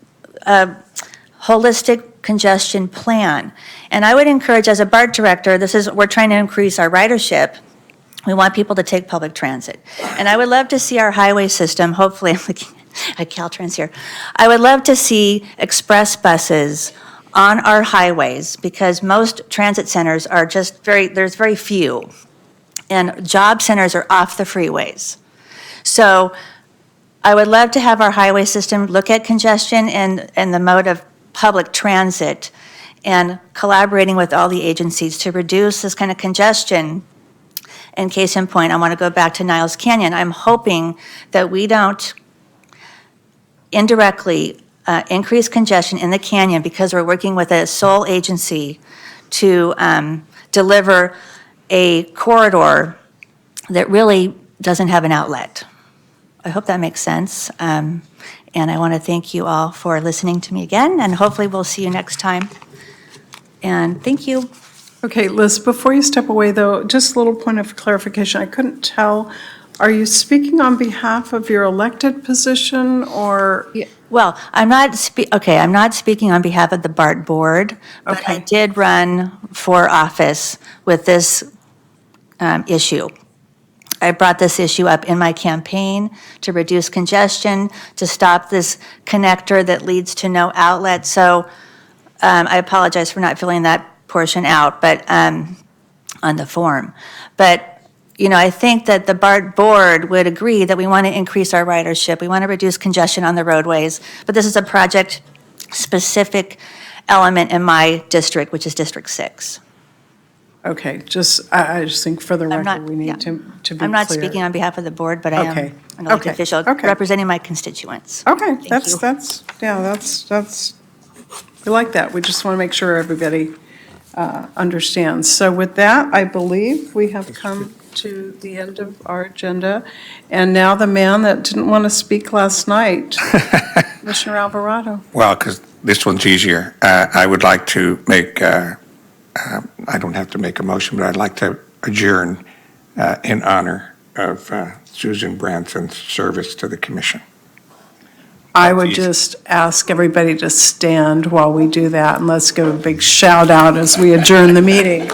holistic congestion plan. And I would encourage, as a BART director, we're trying to increase our ridership. We want people to take public transit. And I would love to see our highway system, hopefully, I'm looking at Caltrans here, I would love to see express buses on our highways, because most transit centers are there's very few. And job centers are off the freeways. So I would love to have our highway system look at congestion and the mode of public transit and collaborating with all the agencies to reduce this kind of congestion. And case in point, I want to go back to Niles Canyon. I'm hoping that we don't indirectly increase congestion in the canyon because we're working with a sole agency to deliver a corridor that really doesn't have an outlet. I hope that makes sense. And I want to thank you all for listening to me again, and hopefully we'll see you next time. And thank you. Okay, Liz, before you step away, though, just a little point of clarification. I couldn't tell, are you speaking on behalf of your elected position, or? Well, I'm not speaking on behalf of the BART board, but I did run for office with this issue. I brought this issue up in my campaign to reduce congestion, to stop this connector that leads to no outlet. So I apologize for not filling that portion out, but on the form. But I think that the BART board would agree that we want to increase our ridership. We want to reduce congestion on the roadways. But this is a project-specific element in my district, which is District 6. Okay, I just think for the record, we need to be clear. I'm not speaking on behalf of the board, but I am an elected official representing my constituents. Okay, Thank that's, we like that. We just want to make sure everybody understands. So with that, I believe we have come to the end of our agenda. And now the man that didn't want to speak last night, Commissioner Alvarado. Well, because this one's easier, I would like to make, I don't have to make a motion, but I'd like to adjourn in honor of Susan Branson's service to the commission. I would just ask everybody to stand while we do that, and let's give a big shout out as we adjourn the meeting.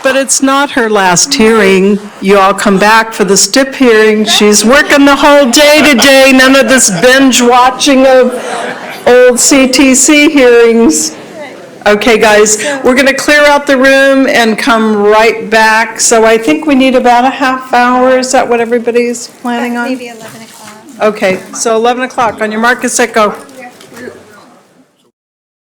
But it's not her last hearing. You all come back for the STIP hearing. She's working the whole day today. None of this binge watching of old CTC hearings. Okay, guys, we're going to clear out the room and come right back. So I think we need about a half hour. Is that what everybody's planning on? Maybe 11 o'clock. Okay, so 11 o'clock. On your mark, get set, go.